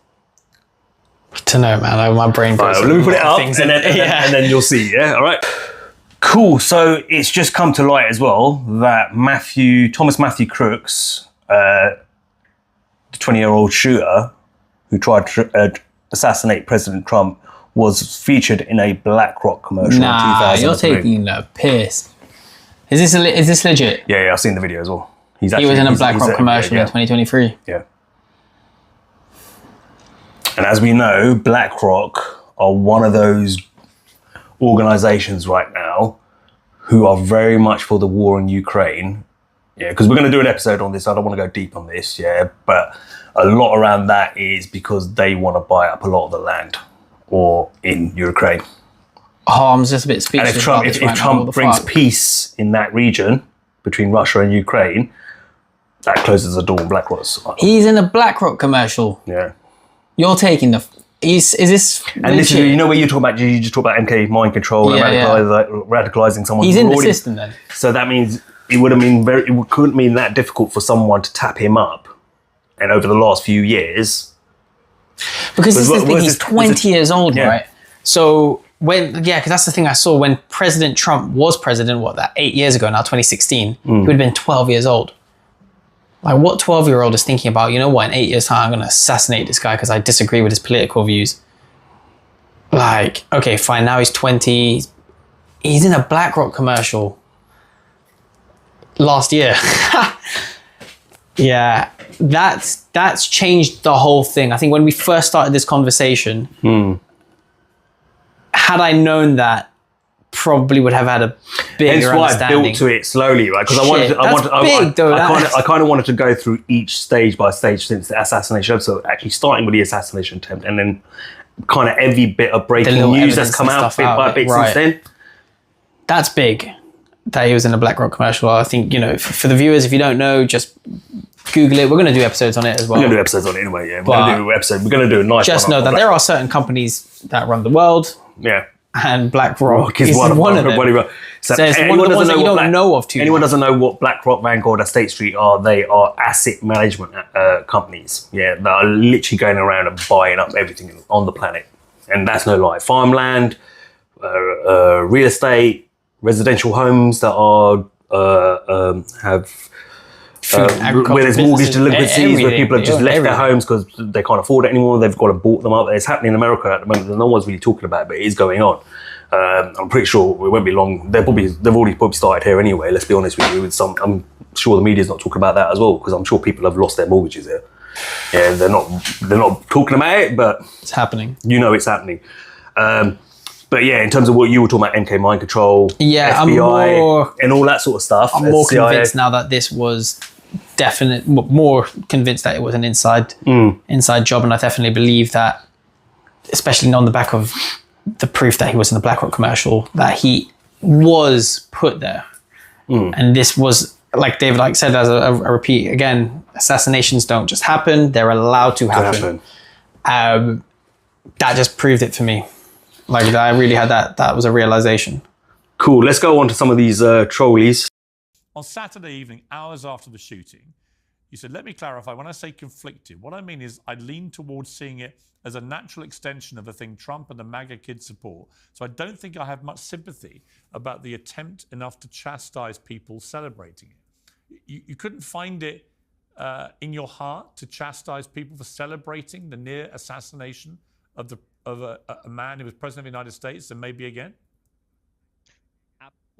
I don't know, man. My brain goes. Let me put it up, and then you'll see. Yeah. All right. Cool. So it's just come to light as well that Thomas Matthew Crooks, the 20-year-old shooter who tried to assassinate President Trump, was featured in a BlackRock commercial in 2003. You're taking the piss. Is this legit? Yeah, I've seen the video as well. He was in a BlackRock commercial in 2023. Yeah. And as we know, BlackRock are one of those organizations right now who are very much for the war in Ukraine. Yeah, because we're going to do an episode on this. I don't want to go deep on this, yeah, but a lot around that is because they want to buy up a lot of the land or in Ukraine. Oh, I'm just a bit speechless. And if Trump brings peace in that region between Russia and Ukraine, that closes the door on BlackRock's. He's in a BlackRock commercial. Yeah. You're taking the... Is this... And this is, you know, where you just talk about MK mind control and radicalizing someone. He's in the system then. So that means it would have been it couldn't mean that difficult for someone to tap him up. And over the last few years... Because this is the thing, he's 20 years old, right? So because that's the thing I saw when President Trump was president, 8 years ago now, 2016, he would have been 12 years old. Like, what 12-year-old is thinking about, you know what, in 8 years' time, I'm going to assassinate this guy because I disagree with his political views? Like, okay, fine, now he's 20. He's in a BlackRock commercial last year. Yeah, that's changed the whole thing. I think when we first started this conversation, had I known that, probably would have had a bigger understanding. That's why I built to it slowly, right? Because I kind of wanted to go through each stage by stage since the assassination episode, actually starting with the assassination attempt and then kind of every bit of breaking news that's come out bit by bit since then. That's big, that he was in a BlackRock commercial. I think, you know, for the viewers, if you don't know, just Google it. We're going to do episodes on it as well. We're going to do episodes on it anyway, yeah. We're going to do a nice just know that there are certain companies that run the world. Yeah. And BlackRock is one of them. So it's one of the ones that you don't know of too much. Anyone doesn't know what BlackRock, Vanguard, or State Street are, they are asset management companies. Yeah, that are literally going around and buying up everything on the planet. And that's no lie. Farmland, real estate, residential homes that are have where there's mortgage delinquencies, where people have just left their homes because they can't afford it anymore. They've got to bought them up. It's happening in America at the moment. No one's really talking about it, but it is going on. I'm pretty sure it won't be long. They've already started here anyway. Let's be honest with you. I'm sure the media's not talking about that as well because I'm sure people have lost their mortgages here. Yeah, they're not talking about it, but it's happening. You know, it's happening. But yeah, in terms of what you were talking about, MK mind control, FBI, and all that sort of stuff. I'm more convinced now that this was more convinced that it was an inside job, and I definitely believe that, especially on the back of the proof that he was in the BlackRock commercial, that he was put there. And this was, like David said, as a repeat again, assassinations don't just happen; they're allowed to happen. That just proved it for me. Like, I really had that was a realization. Cool. Let's go on to some of these trolleys. On Saturday evening, hours after the shooting, you said, let me clarify, when I say conflicted, what I mean is I lean towards seeing it as a natural extension of the thing Trump and the MAGA kids support. So I don't think I have much sympathy about the attempt enough to chastise people celebrating it. You couldn't find it in your heart to chastise people for celebrating the near assassination of a man who was president of the United States and maybe again?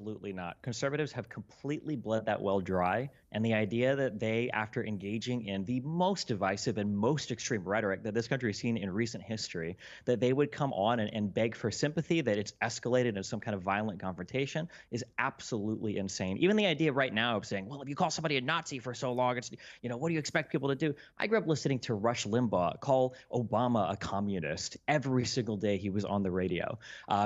Absolutely not. Conservatives have completely bled that well dry, and the idea that they, after engaging in the most divisive and most extreme rhetoric that this country has seen in recent history, that they would come on and beg for sympathy, that it's escalated into some kind of violent confrontation, is absolutely insane. Even the idea right now of saying, well, if you call somebody a Nazi for so long, it's, you know, what do you expect people to do? I grew up listening to Rush Limbaugh call Obama a communist every single day he was on the radio.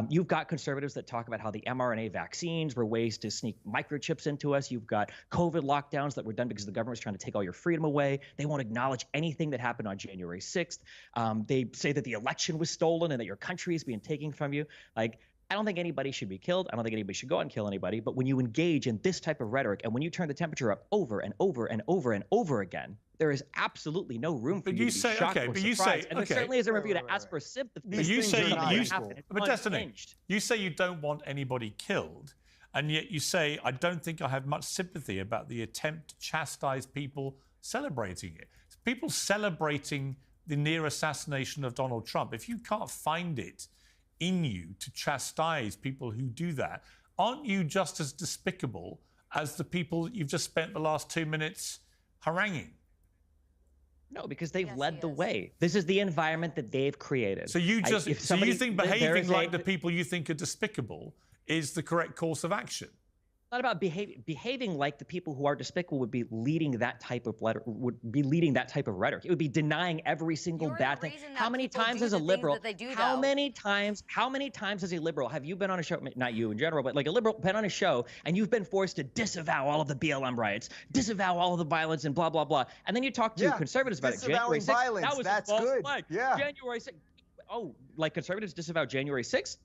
You've got conservatives that talk about how the mRNA vaccine vaccines were ways to sneak microchips into us. You've got COVID lockdowns that were done because the government was trying to take all your freedom away. They won't acknowledge anything that happened on January 6th. They say that the election was stolen and that your country is being taken from you. Like, I don't think anybody should be killed. I don't think anybody should go out and kill anybody. But when you engage in this type of rhetoric and when you turn the temperature up over and over and over and over again, there is absolutely no room for you to be shocked or surprised. And there certainly isn't room for you to ask for sympathy. But you say, but Destiny, you say you don't want anybody killed, and yet you say, I don't think I have much sympathy about the attempt to chastise people celebrating it. People celebrating the near assassination of Donald Trump. If you can't find it in you to chastise people who do that, aren't you just as despicable as the people that you've just spent the last 2 minutes haranguing? No, because they've led the way. This is the environment that they've created. So you think behaving like the people you think are despicable is the correct course of action? Not about behaving like the people who are despicable would be leading that type of rhetoric. It would be denying every single bad thing. How many times as a liberal? How many times as a liberal have you been on a show? Not you in general, but like a liberal been on a show and you've been forced to disavow all of the BLM riots, disavow all of the violence and blah blah blah, and then you talk to conservatives about it. January 6th, violence, that was that's a false good. flag. Yeah. January 6th. Oh, like conservatives disavow January 6th?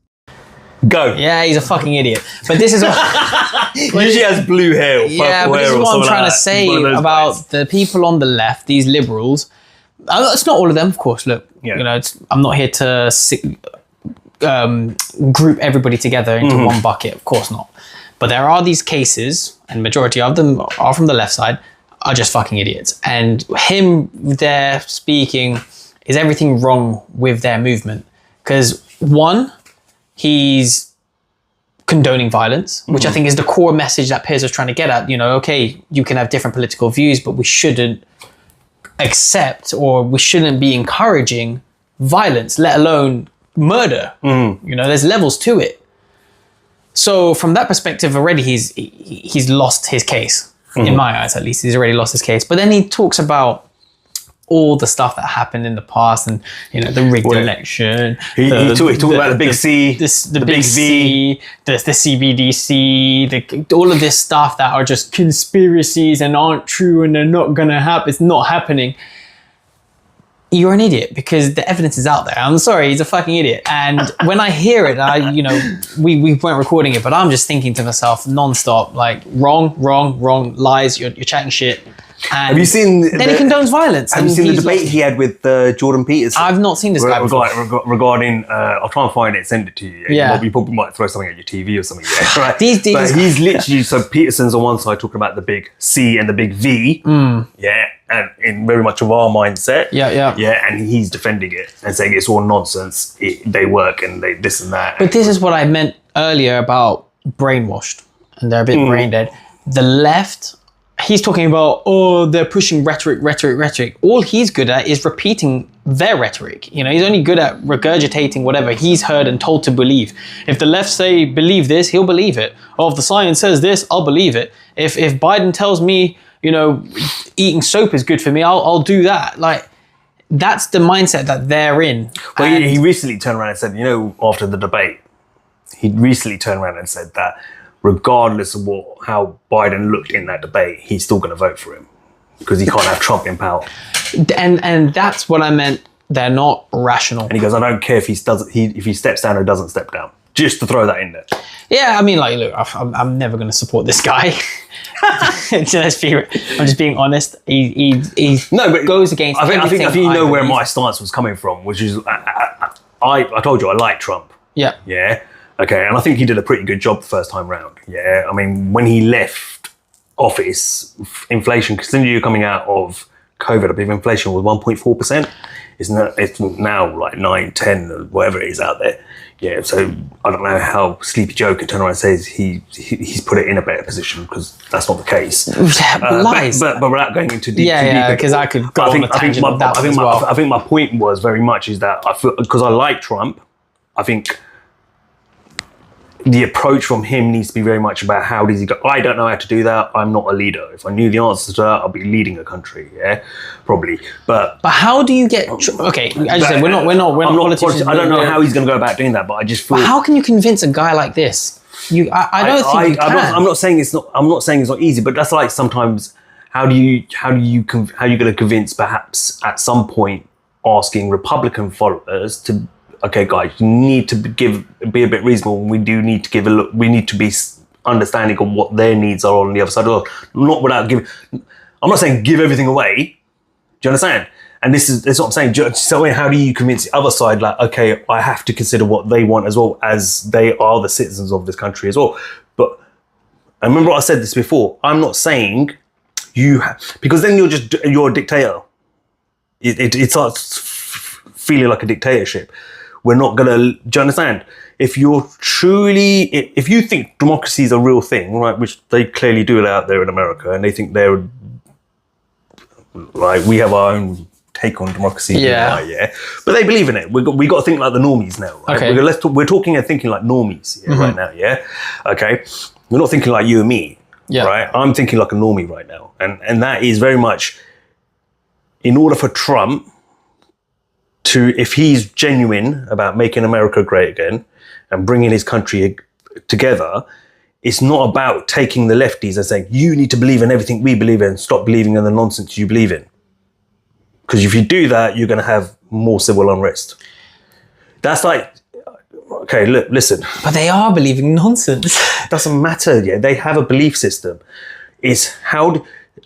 Go. Yeah, he's a fucking idiot. But this is what usually has blue hair. Or yeah, but this is what I'm trying to say about the people on the left, these liberals. It's not all of them, of course. Look, you know, I'm not here to group everybody together into one bucket. Of course not. But there are these cases, and majority of them are from the left side, are just fucking idiots. And him there speaking is everything wrong with their movement. Because one, he's condoning violence, which I think is the core message that Piers was trying to get at. You know, okay, you can have different political views, but we shouldn't accept or we shouldn't be encouraging violence, let alone murder. You know, there's levels to it. So from that perspective, already he's lost his case. In my eyes, at least, he's already lost his case. But then he talks about all the stuff that happened in the past, and you know, the rigged election. He talked about the big C, the big V, the CBDC, all of this stuff that are just conspiracies and aren't true and they're not gonna happen. It's not happening. You're an idiot because the evidence is out there. I'm sorry, he's a fucking idiot. And when I hear it, we weren't recording it, but I'm just thinking to myself nonstop, like wrong, lies. You're chatting shit. And have you seen? Then he condones violence. Have you seen the debate he had with Jordan Peterson? I've not seen this guy before. Regarding, I'll try and find it, send it to you. Yeah. You probably might throw something at your TV or something. Yeah, right? But he's literally, so Peterson's on one side talking about the big C and the big V. Yeah, and in very much of our mindset. Yeah, and he's defending it and saying it's all nonsense. They work and they this and that. But this is what I meant earlier about brainwashed and they're a bit brain dead. The left. He's talking about, they're pushing rhetoric. All he's good at is repeating their rhetoric. You know, he's only good at regurgitating whatever he's heard and told to believe. If the left say believe this, he'll believe it. Or if the science says this, I'll believe it. If Biden tells me, you know, eating soap is good for me, I'll do that. Like, that's the mindset that they're in. Well, he recently turned around and said, you know, after the debate, he recently turned around and said that regardless of how Biden looked in that debate, he's still going to vote for him because he can't have Trump in power. And that's what I meant. They're not rational. And he goes, I don't care if he steps down or doesn't step down. Just to throw that in there. Yeah, I mean, like, look, I'm never going to support this guy. I'm just being honest. He goes against. I think you know where my stance was coming from, which is I told you I like Trump. Yeah. Yeah. Okay, and I think he did a pretty good job the first time round. Yeah, I mean, when he left office, inflation, considering you're coming out of COVID, I believe inflation was 1.4%. It's now like 9, 10, or whatever it is out there. Yeah, so I don't know how Sleepy Joe can turn around and say he's put it in a better position, because that's not the case. Lies. But without going into deep, yeah, because I could go on a tangent of that as well. I think my point was very much is that I feel, because I like Trump, I think the approach from him needs to be very much about how does he go. I don't know how to do that. I'm not a leader. If I knew the answer to that, I'd be leading a country. Yeah, probably. But how do you get? Okay, as you said, we're not politicians. I don't know how he's going to go about doing that, but I just feel. But how can you convince a guy like this I don't think you can. I'm not saying it's not. I'm not saying it's not easy, but that's like sometimes. How are you going to convince perhaps at some point asking Republican followers to, okay, guys, you need to be a bit reasonable. We do need to give a look. We need to be understanding of what their needs are on the other side of the world. Not without giving. I'm not saying give everything away. Do you understand? And this is what I'm saying. So how do you convince the other side, like, okay, I have to consider what they want as well, as they are the citizens of this country as well. But I remember I said this before. I'm not saying because then you're a dictator. It starts feeling like a dictatorship. We're not gonna. Do you understand? If you think democracy is a real thing, right, which they clearly do out there in America, and they think they're like, we have our own take on democracy, but they believe in it. We got to think like the normies now, right? Okay. We're talking and thinking like normies right now, okay. We're not thinking like you and me, right? I'm thinking like a normie right now, and that is very much in order for Trump to, if he's genuine about making America great again and bringing his country together. It's not about taking the lefties and saying, you need to believe in everything we believe in, stop believing in the nonsense you believe in. Because if you do that, you're going to have more civil unrest. That's like, okay, look, listen. But they are believing nonsense. Doesn't matter, they have a belief system.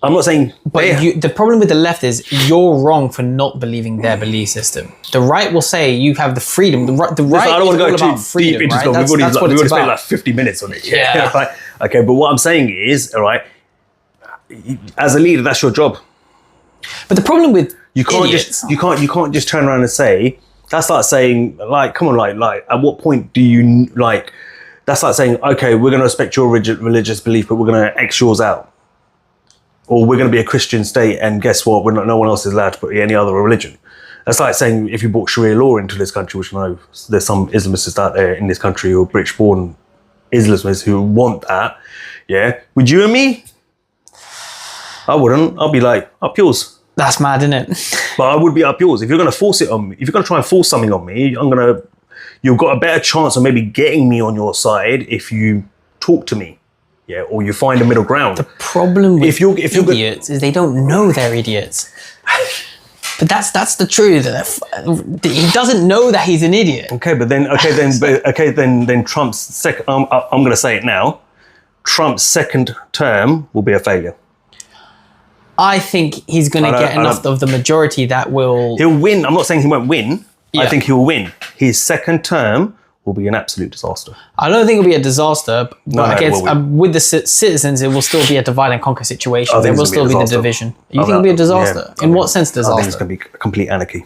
I'm not saying... But the problem with the left is you're wrong for not believing their belief system. The right will say you have the freedom. The right I don't want to go about too freedom, deep into right? stuff. We've already spent like 50 minutes on it. Yeah. Okay, but what I'm saying is, all right, as a leader, that's your job. But the problem with you can't just turn around and say, that's like saying, like, come on, like at what point do you, like, that's like saying, okay, we're going to respect your religious belief, but we're going to X yours out. Or we're going to be a Christian state, and guess what? No one else is allowed to put any other religion. That's like saying if you brought Sharia law into this country, which I know there's some Islamists out there in this country who are British-born Islamists who want that. Yeah, would you and me? I wouldn't. I'll be like, up yours. That's mad, isn't it? But I would be up yours. If you're going to force it on me, if you're going to try and force something on me, you've got a better chance of maybe getting me on your side if you talk to me. Yeah, or you find a middle ground. The problem with idiots is they don't know they're idiots. But that's the truth. He doesn't know that he's an idiot. Then Trump's second. I'm going to say it now. Trump's second term will be a failure. I think he's going to get enough of the majority that will. He'll win. I'm not saying he won't win. Yeah. I think he'll win. His second term will be an absolute disaster. I don't think it'll be a disaster, but with the citizens, it will still be a divide and conquer situation. There will still be the division. You think it'll be a disaster? In what sense disaster? I think it's going to be complete anarchy.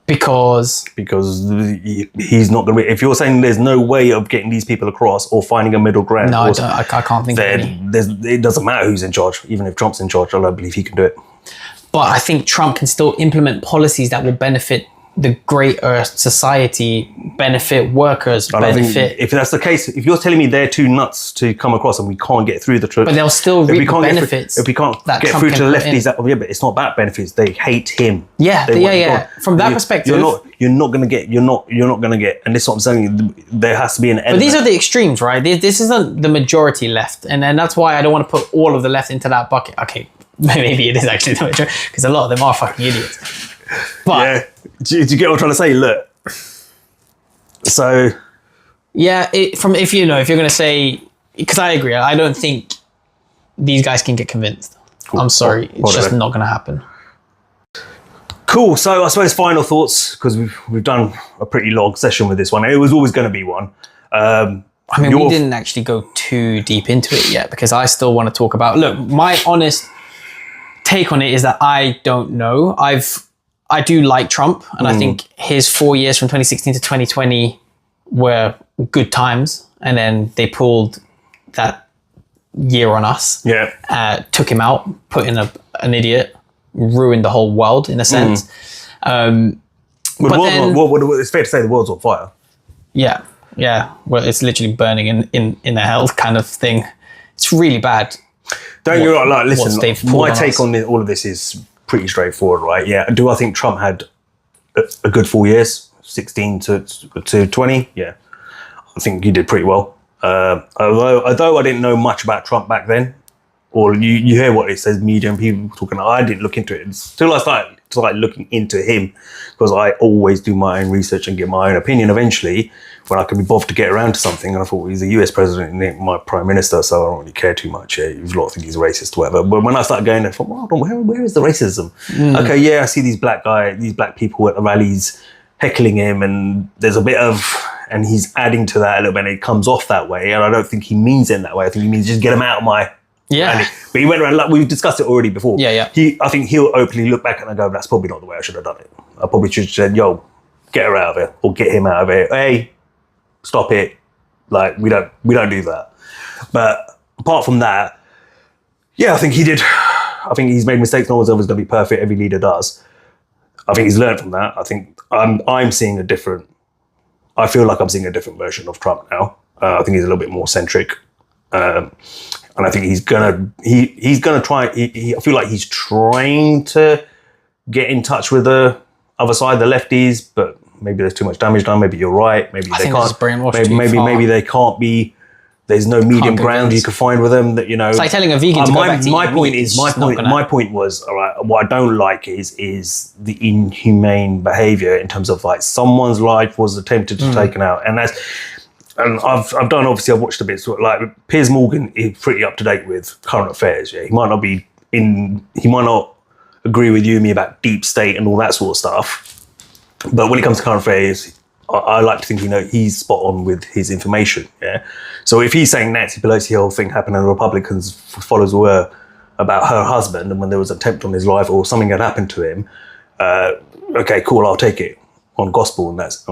Because he's not going to be... If you're saying there's no way of getting these people across or finding a middle ground... No, I can't think of any. It doesn't matter who's in charge. Even if Trump's in charge, I don't believe he can do it. But I think Trump can still implement policies that will benefit the greater society, benefit workers, benefit... If that's the case, if you're telling me they're too nuts to come across and we can't get through the truth... But they'll still reap the benefits. If we can't get through to the lefties, but it's not about benefits. They hate him. Yeah. From that perspective... You're not going to get... And this is what I'm saying. There has to be an element. But these are the extremes, right? This isn't the majority left. And that's why I don't want to put all of the left into that bucket. Okay, maybe it is actually the majority, because a lot of them are fucking idiots. But... Yeah. Do you get what I'm trying to say? Look. So... Yeah, if you're going to say... Because I agree. I don't think these guys can get convinced. Cool. I'm sorry. It's just not going to happen. Cool. So I suppose final thoughts, because we've done a pretty long session with this one. It was always going to be one. We didn't actually go too deep into it yet, because I still want to talk about... Look, my honest take on it is that I don't know. I do like Trump, and I think his 4 years from 2016 to 2020 were good times, and then they pulled that year on us. Yeah. Took him out, put in an idiot, ruined the whole world in a sense. It's fair to say the world's on fire. Yeah. Well, it's literally burning in a hell kind of thing. It's really bad. Don't you like? Listen, my take on all of this is pretty straightforward, right? Yeah. Do I think Trump had a good 4 years, 16 to 20? Yeah. I think he did pretty well. Although I didn't know much about Trump back then, or you hear what it says, media and people talking, I didn't look into it until I started looking into him, because I always do my own research and get my own opinion eventually when I can be bothered to get around to something. And I thought, he's a US president and my prime minister, so I don't really care too much. Yeah, a lot of think he's racist or whatever. But when I started going, I thought, well, hold on, where is the racism? Okay, yeah, I see these black people at the rallies heckling him, and there's a bit of, and he's adding to that a little bit, and it comes off that way. And I don't think he means it in that way. I think he means just get him out of my rally. But he went around, like we've discussed it already before. Yeah. I think he'll openly look back and go, that's probably not the way I should have done it. I probably should have said, yo, get her out of it, or get him out of it. Hey, stop it. Like, we don't do that. But apart from that, yeah, I think he did. I think he's made mistakes. No one's always going to be perfect. Every leader does. I think he's learned from that. I think I'm seeing I feel like I'm seeing a different version of Trump now. I think he's a little bit more centric. And I think he's gonna try. I feel like he's trying to get in touch with the other side, the lefties, but maybe there's too much damage done. Maybe you're right. Maybe they can't. Maybe they can't be. There's no medium ground you can find with them. That, you know, it's like telling a vegan to go back to eating meat. My point was, all right, what I don't like is the inhumane behaviour in terms of, like, someone's life was attempted to taken out, and I've watched a bit. So, like, Piers Morgan is pretty up to date with current affairs. Yeah, he might not agree with you and me about deep state and all that sort of stuff, but when it comes to current affairs, I like to think he's spot on with his information. Yeah, so if he's saying Nancy Pelosi whole thing happened and the Republicans followers were about her husband, and when there was an attempt on his life or something had happened to him, okay, cool, I'll take it on gospel, and that's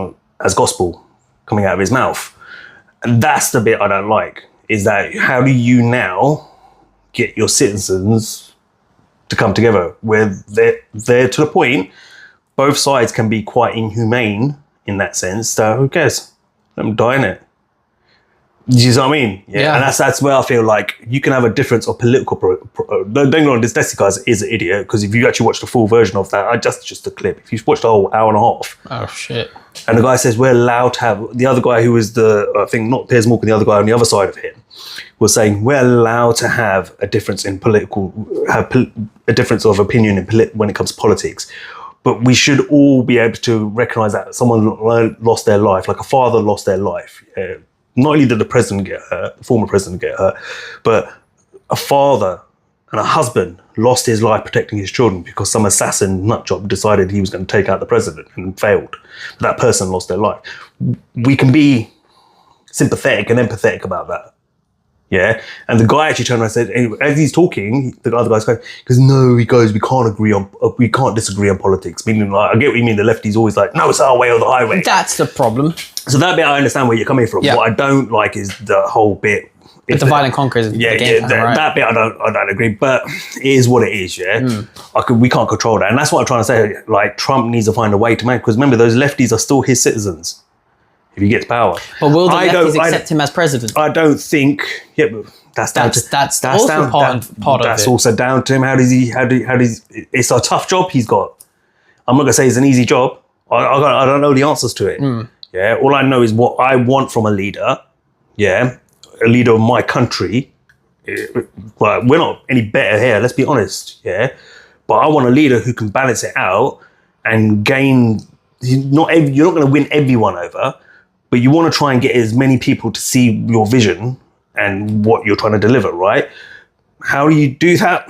as gospel coming out of his mouth. And that's the bit I don't like, is that how do you now get your citizens to come together where they're to the point, both sides can be quite inhumane in that sense, so who cares? Let them die in it. Do you know what I mean? Yeah. And that's where I feel like you can have a difference of political... don't get on, this guy is an idiot, because if you actually watch the full version of that, just a clip, if you watch the whole hour and a half... Oh, shit. And the guy says, we're allowed to have... The other guy who was I think not Piers Morgan, the other guy on the other side of him, was saying, we're allowed to have a difference in a difference of opinion when it comes to politics. But we should all be able to recognise that someone lost their life, like a father lost their life. Not only did the president get hurt, the former president get hurt, but a father and a husband lost his life protecting his children because some assassin nutjob decided he was going to take out the president and failed. That person lost their life. We can be sympathetic and empathetic about that. Yeah, and the guy actually turned around and said, anyway, as he's talking, the other guy's going, no, he goes, we can't disagree on politics. Meaning, like, I get what you mean. The lefty's always like, no, it's our way or the highway. That's the problem. So that bit, I understand where you're coming from. Yeah. What I don't like is the whole bit. The violent conquerors. That bit I don't agree, but it is what it is. Yeah, we can't control that, and that's what I'm trying to say. Like, Trump needs to find a way to make, because remember, those lefties are still his citizens if he gets power. But will the lefties accept him as president? I don't think. Yeah, but that's also part of it. That's also down to him. How does he? It's a tough job he's got. I'm not gonna say it's an easy job. I don't know the answers to it. Yeah, all I know is what I want from a leader. Yeah, a leader of my country. Well, we're not any better here. Let's be honest. Yeah, but I want a leader who can balance it out and gain. You're not going to win everyone over, but you want to try and get as many people to see your vision and what you're trying to deliver, right? How do you do that?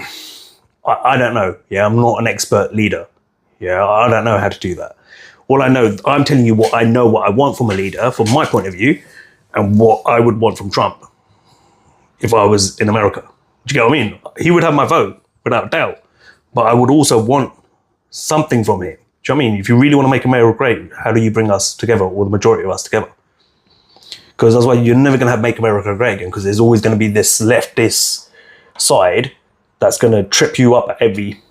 I don't know. Yeah, I'm not an expert leader. Yeah, I don't know how to do that. All I know, I'm telling you what I know, what I want from a leader, from my point of view, and what I would want from Trump if I was in America. Do you get what I mean? He would have my vote, without a doubt. But I would also want something from him. Do you know what I mean? If you really want to make America great, how do you bring us together, or the majority of us together? Because that's why you're never going to make America great again, because there's always going to be this leftist side that's going to trip you up at every...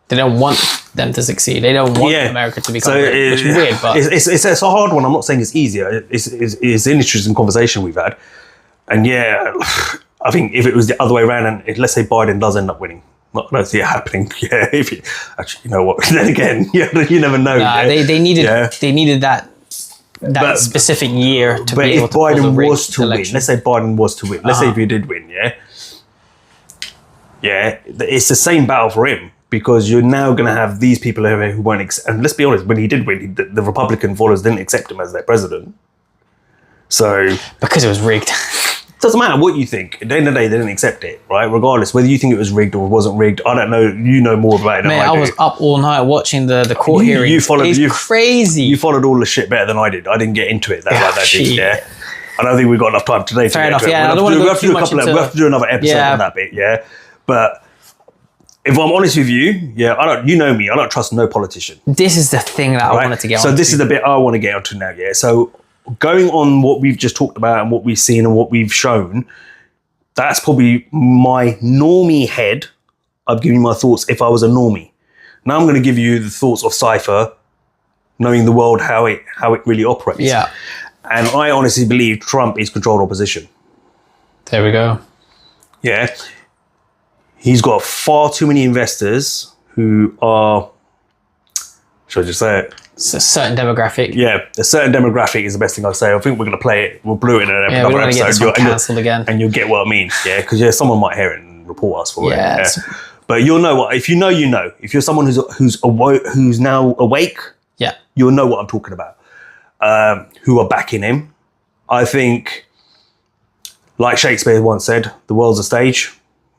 They don't want them to succeed. They don't want America to become great, which is weird, but... It's a hard one. I'm not saying it's easier. It's an interesting conversation we've had. And yeah, I think if it was the other way around, and let's say Biden does end up winning, I don't see it happening. Yeah, actually, you know what? Then again, you never know. They needed that that specific year to be But able if to cause a Biden rigged was to win, election. let's say Biden was to win, let's say if he did win, it's the same battle for him, because you're now going to have these people who won't and let's be honest, when he did win, the Republican voters didn't accept him as their president. So because it was rigged. Doesn't matter what you think. At the end of the day, they didn't accept it, right? Regardless, whether you think it was rigged or it wasn't rigged, I don't know. You know more about it than Man, I do. I was up all night watching the court hearings. It's crazy. You followed all the shit better than I did. I didn't get into it like that. Yeah. I don't think we've got enough time today to get into it. Yeah, We'll have to do another episode on that bit, yeah. But if I'm honest with you, you know me, I don't trust no politician. This is the thing that I wanted to get onto. So this is the bit I want to get onto now, yeah. So going on what we've just talked about and what we've seen and what we've shown, that's probably my normie head. I've given you my thoughts if I was a normie. Now I'm going to give you the thoughts of Cypher, knowing the world, how it really operates. Yeah. And I honestly believe Trump is controlled opposition. There we go. Yeah. He's got far too many investors who are, should I just say it? It's a certain demographic. Yeah, a certain demographic is the best thing I'll say. I think we're going to play it. We'll blew it in another episode. Get this one cancelled again. And you'll get what I mean. Yeah, because someone might hear it and report us for it. Yeah. But you'll know what, if you know, you know. If you're someone who's now awake, you'll know what I'm talking about. Who are backing him. I think, like Shakespeare once said, the world's a stage.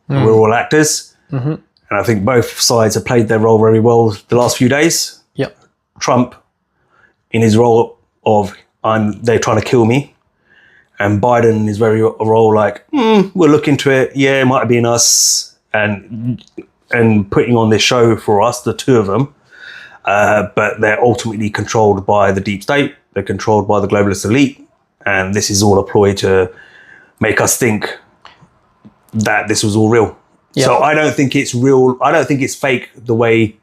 We're all actors. Mm-hmm. And I think both sides have played their role very well the last few days. Yep. Trump in his role of they're trying to kill me. And Biden is very a role like, we'll look into it. Yeah, it might have been us. And putting on this show for us, the two of them. But they're ultimately controlled by the deep state. They're controlled by the globalist elite. And this is all a ploy to make us think that this was all real. Yep. So I don't think it's real. I don't think it's fake the way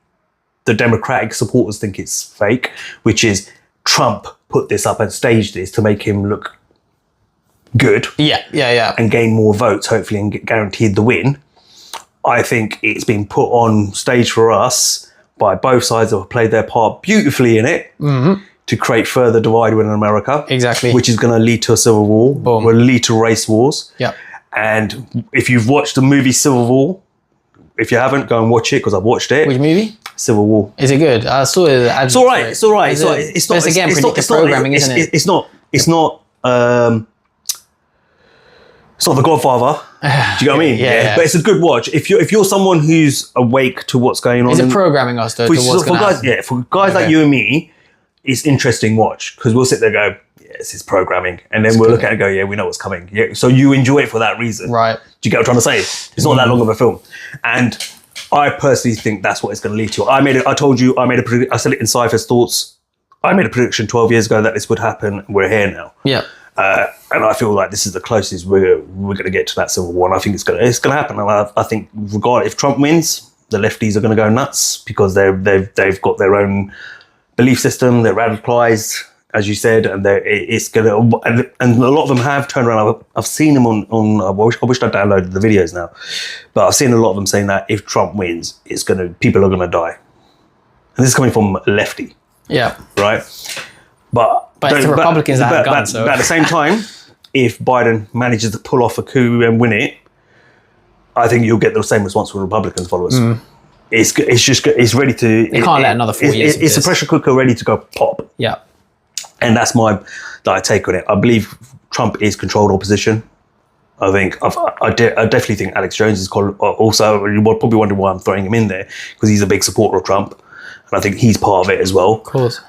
the Democratic supporters think it's fake, which is Trump put this up and staged this to make him look good. Yeah. And gain more votes, hopefully, and get guaranteed the win. I think it's been put on stage for us by both sides that have played their part beautifully in it to create further divide within America. Exactly. Which is going to lead to a civil war. Boom. Will lead to race wars. Yeah. And if you've watched the movie Civil War, if you haven't, go and watch it because I've watched it. Which movie? Civil War. Is it good? I saw it. It's all right. It's all right. It's not. Again, predictive programming, isn't it? It's not. It's not The Godfather. Do you know what I mean? Yeah. But it's a good watch. If you're someone who's awake to what's going on. Is it programming us though? For guys like you and me, it's interesting watch because we'll sit there and go, yes, it's programming, and then we'll look at it and go, yeah, we know what's coming. Yeah, so you enjoy it for that reason, right? Do you get what I'm trying to say? It's not that long of a film, and I personally think that's what it's going to lead to. I said it in Cypher's thoughts. I made a prediction 12 years ago that this would happen. We're here now. Yeah. And I feel like this is the closest we're going to get to that civil war. And I think it's going to happen. And I think regardless if Trump wins, the lefties are going to go nuts because they've got their own belief system. They're radicalized, as you said, and it's going to. And a lot of them have turned around. I've seen them on. I wish I downloaded the videos now, but I've seen a lot of them saying that if Trump wins, people are going to die. And this is coming from a lefty. Yeah. Right. But it's the Republicans that have guns. But at the same time, if Biden manages to pull off a coup and win it, I think you'll get the same response from Republican followers. It's ready to. You can't let another 4 years. It's a pressure cooker ready to go pop. Yeah. And that's my take on it. I believe Trump is controlled opposition. I think I definitely think Alex Jones is also. You probably wonder why I'm throwing him in there because he's a big supporter of Trump. And I think he's part of it as well. Of course.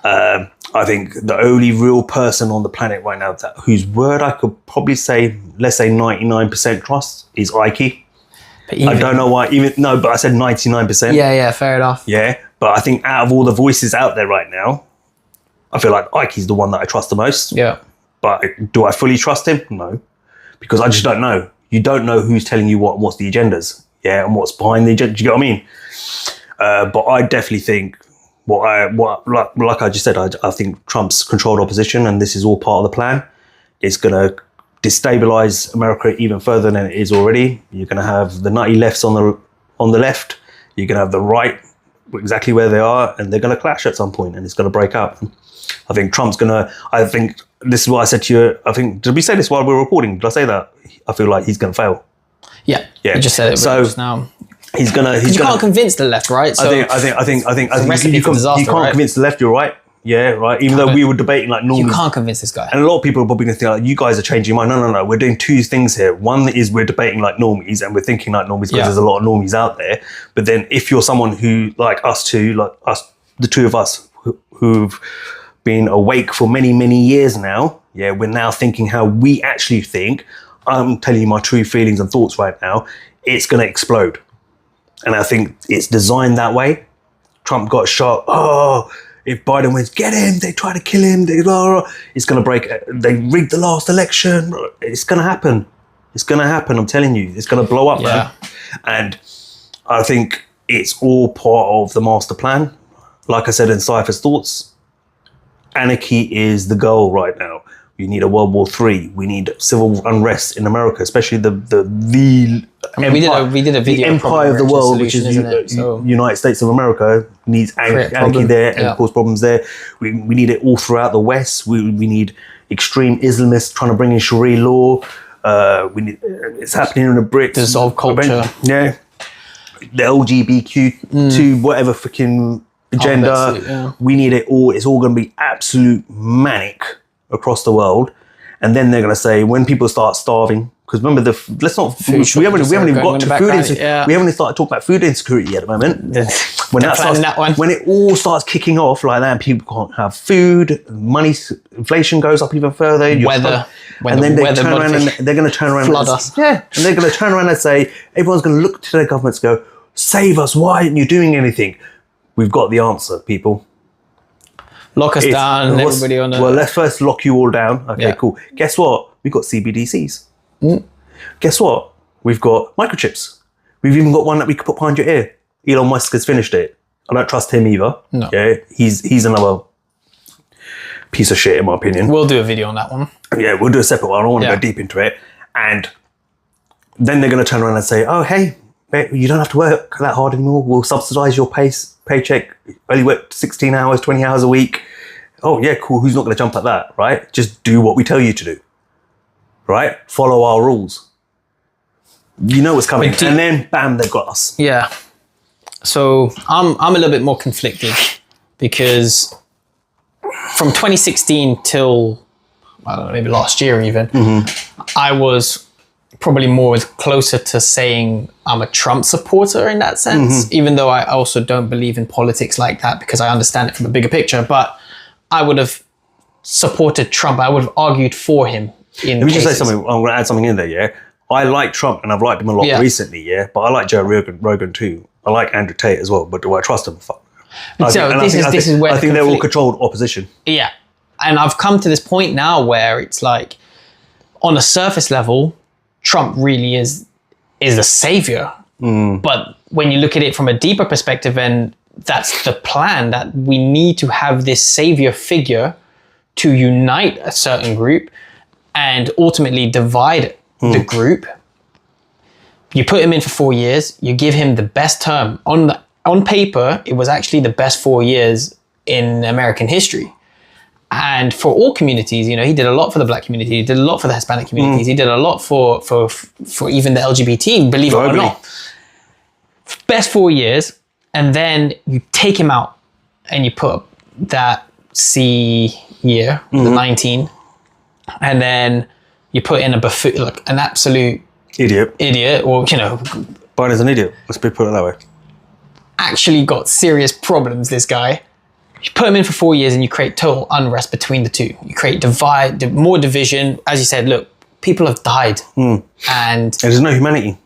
I think the only real person on the planet right now whose word I could probably say, let's say 99% trust is Ike. I don't know why. But I said 99%. Yeah, fair enough. Yeah, but I think out of all the voices out there right now, I feel like Ike's the one that I trust the most. Yeah. But do I fully trust him? No. Because I just don't know. You don't know who's telling you what's the agendas. Yeah, and what's behind the agenda. Do you get what I mean? But I definitely think like I just said, I think Trump's controlled opposition, and this is all part of the plan. It's going to destabilize America even further than it is already. You're going to have the nutty lefts on the left. You're going to have the right exactly where they are, and they're going to clash at some point, and it's going to break up. I think Trump's gonna. I think this is what I said to you. I think did we say this while we were recording? Did I say that? I feel like he's gonna fail. Yeah. Yeah. You just said it So just now. he's gonna. You can't convince the left, right? So I think recipe for disaster, you can't right? convince the left. You're right. Yeah, right. Even though we were debating like normally, You can't convince this guy. and a lot of people are probably going to think like, you guys are changing your mind. No. We're doing two things here. One is we're debating like normies and we're thinking like normies because there's a lot of normies out there. But then if you're someone who, like us two, like us, the two of us who've been awake for many, many years now, yeah, we're now thinking how we actually think. I'm telling you my true feelings and thoughts right now. It's going to explode. And I think it's designed that way. Trump got shot. Oh, if Biden wins, get him. They try to kill him. It's going to break. They rigged the last election. It's going to happen. It's going to happen. I'm telling you. It's going to blow up, man. And I think it's all part of the master plan. Like I said in Cypher's Thoughts, anarchy is the goal right now. We need a World War III. We need civil unrest in America, especially the empire, we did a video. the empire of the world, which is United States of America, needs anarchy there and cause problems there. We need it all throughout the West. We need extreme Islamists trying to bring in Sharia law. We need it's happening in the BRICS. Dissolve culture. Yeah, the LGBTQ to whatever freaking agenda. We need it all. It's all going to be absolute manic across the world, and then they're going to say when people start starving, because remember we haven't even got to food insecurity. We haven't started talking about food insecurity yet at the moment. When it all starts kicking off like that, and people can't have food, money, inflation goes up even further. And then they're going to turn around flood us. Yeah, and they're going to turn around and say everyone's going to look to their governments, and go save us. Why aren't you doing anything? We've got the answer, people. Lock us down and everybody on Well, let's first lock you all down. Okay, cool. Guess what? We've got CBDCs. Guess what? We've got microchips. We've even got one that we could put behind your ear. Elon Musk has finished it. I don't trust him either. No. Yeah, he's another piece of shit in my opinion. We'll do a video on that one. Yeah, we'll do a separate one. I don't want to go deep into it. And then they're going to turn around and say, oh, hey, you don't have to work that hard anymore. We'll subsidize your paycheck. Only work 16 hours, 20 hours a week. Oh, yeah, cool. Who's not going to jump at that, right? Just do what we tell you to do, right? Follow our rules. You know what's coming. And then, bam, they've got us. Yeah. So I'm a little bit more conflicted because from 2016 till, I don't know, maybe last year even, I was probably more closer to saying I'm a Trump supporter in that sense, even though I also don't believe in politics like that because I understand it from a bigger picture. But I would have supported Trump. I would have argued for him. Let me just say something. I'm going to add something in there, yeah? I like Trump and I've liked him a lot recently, yeah? But I like Joe Rogan too. I like Andrew Tate as well, but do I trust him? Fuck. I think they're all controlled opposition. Yeah. And I've come to this point now where it's like, on a surface level, Trump really is a savior. But when you look at it from a deeper perspective, and that's the plan, that we need to have this savior figure to unite a certain group and ultimately divide the group. You put him in for 4 years, you give him the best term. On paper, it was actually the best 4 years in American history. And for all communities, he did a lot for the Black community, he did a lot for the Hispanic communities, he did a lot for even the LGBT, believe it or not. Best 4 years, and then you take him out and you put that C year, the 19, and then you put in a buffoon, like an absolute idiot, or Biden's an idiot. Let's put it that way. Actually got serious problems, this guy. You put him in for 4 years and you create total unrest between the two. You create more division. As you said, look, people have died. And there's no humanity.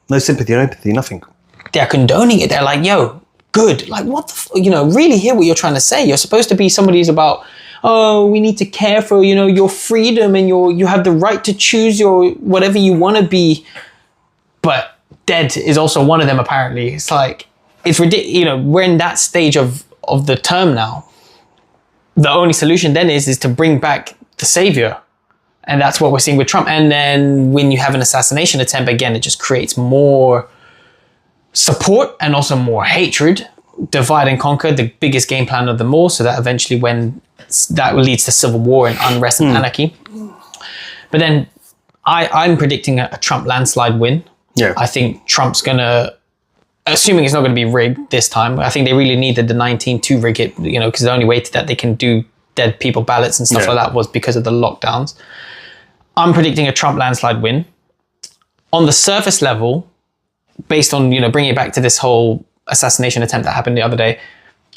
No sympathy, no empathy, nothing. They're condoning it. They're like, yo, good. Like, what the really hear what you're trying to say. You're supposed to be somebody who's about, oh, we need to care for, your freedom and you have the right to choose your whatever you want to be. But dead is also one of them, apparently. It's like, it's ridiculous. We're in that stage of the term now. The only solution then is to bring back the savior. And that's what we're seeing with Trump. And then when you have an assassination attempt, again, it just creates more support and also more hatred. Divide and conquer, the biggest game plan of them all, so that eventually when that leads to civil war and unrest and anarchy. But then I'm predicting a Trump landslide win. Yeah. I think Trump's going to, assuming it's not going to be rigged this time, I think they really needed the 19 to rig it, because the only way that they can do dead people ballots and stuff like that was because of the lockdowns. I'm predicting a Trump landslide win. On the surface level, based on, bringing it back to this whole assassination attempt that happened the other day,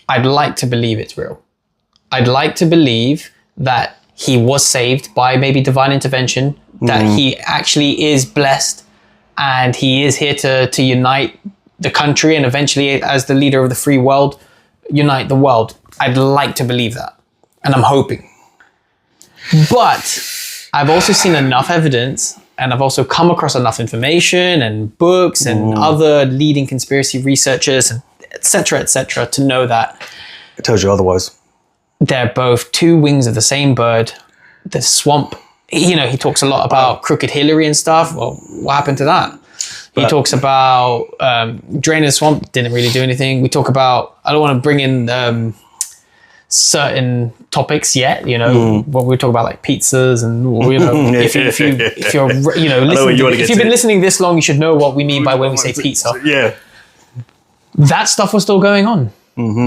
I'd like to believe it's real. I'd like to believe that he was saved by maybe divine intervention, that he actually is blessed and he is here to unite the country and eventually, as the leader of the free world, unite the world. I'd like to believe that. And I'm hoping. But I've also seen enough evidence and I've also come across enough information and books and other leading conspiracy researchers, et cetera, to know that it tells you otherwise. They're both two wings of the same bird. The swamp, he talks a lot about crooked Hillary and stuff. Well, what happened to that? He talks about draining the swamp, didn't really do anything. We talk about, I don't want to bring in certain topics yet, what we talk about, like pizzas and, if you're listening, if you've been listening this long, you should know what we mean by when we say pizza. Yeah. That stuff was still going on.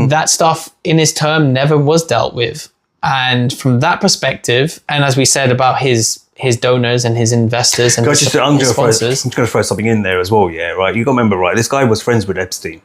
That stuff in his term never was dealt with. And from that perspective, and as we said about his donors and his investors and his sponsors. I'm just going to throw something in there as well, yeah, right? You got to remember, right, this guy was friends with Epstein.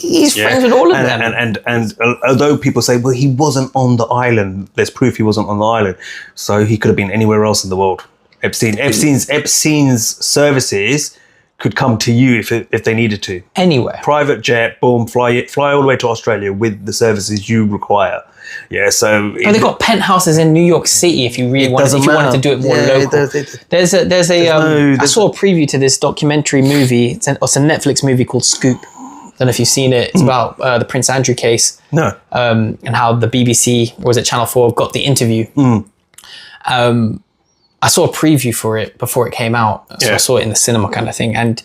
He's friends with all of them. And although people say, well, he wasn't on the island, there's proof he wasn't on the island, so he could have been anywhere else in the world. Epstein's services could come to you if they needed to. Anywhere. Private jet, boom, fly all the way to Australia with the services you require. Yeah, so but they've got penthouses in New York City if you really wanted to do it more local. I saw a preview to this documentary movie. It's a Netflix movie called Scoop. I don't know if you've seen it. It's about the Prince Andrew case. No. And how the BBC, or was it Channel 4, got the interview. I saw a preview for it before it came out. So I saw it in the cinema kind of thing. And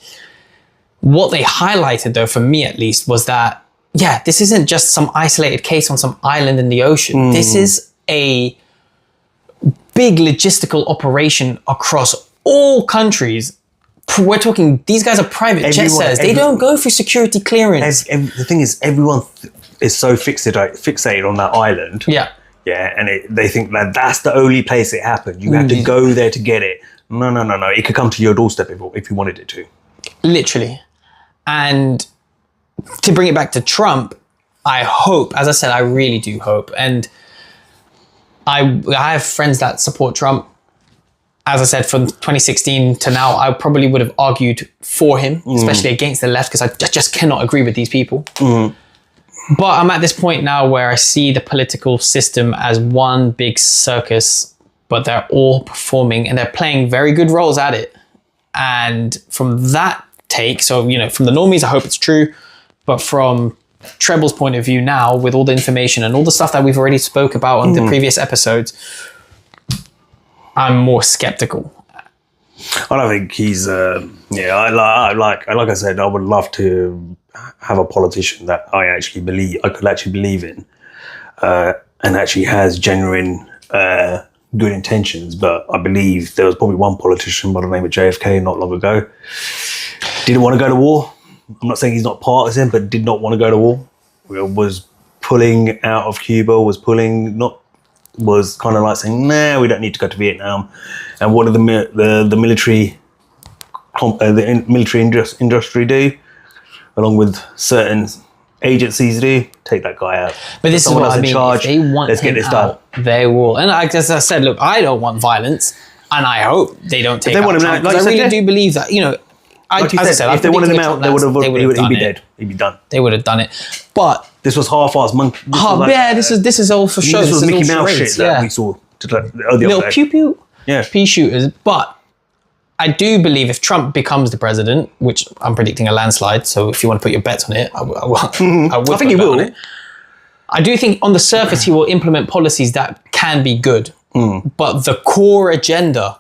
what they highlighted, though, for me at least, was that, this isn't just some isolated case on some island in the ocean. This is a big logistical operation across all countries. We're talking, these guys are private jet setters. They don't go through security clearance. The thing is, everyone is so fixated on that island. Yeah, and they think that that's the only place it happened. You have to go there to get it. No. It could come to your doorstep if you wanted it to. Literally. And to bring it back to Trump, I hope, as I said, I really do hope. And I have friends that support Trump. As I said, from 2016 to now, I probably would have argued for him, especially against the left, because I just cannot agree with these people. But I'm at this point now where I see the political system as one big circus, but they're all performing and they're playing very good roles at it. And from that take, so, from the normies, I hope it's true. But from Treble's point of view now, with all the information and all the stuff that we've already spoke about on the previous episodes, I'm more skeptical. I don't think he's. Like I said, I would love to have a politician that I could actually believe in, and actually has genuine good intentions. But I believe there was probably one politician by the name of JFK not long ago. Didn't want to go to war. I'm not saying he's not partisan, but did not want to go to war. Was pulling out of Cuba. Was kind of like saying, nah, we don't need to go to Vietnam. And what did the military industry do, along with certain agencies do? Take that guy out. But this is what I mean. Charge, if they want let's get this done. They will. And as I said, look, I don't want violence, and I hope they don't take out Trump. I really do believe that, if they wanted him out, he'd be dead. He'd be done. They would have done it. But this was half-assed monkey. This is all for show. This was Mickey Mouse shit that we saw the other day. Pew pea shooters. But I do believe if Trump becomes the president, which I'm predicting a landslide, so if you want to put your bets on it, I think he will. I do think on the surface he will implement policies that can be good, but the core agenda,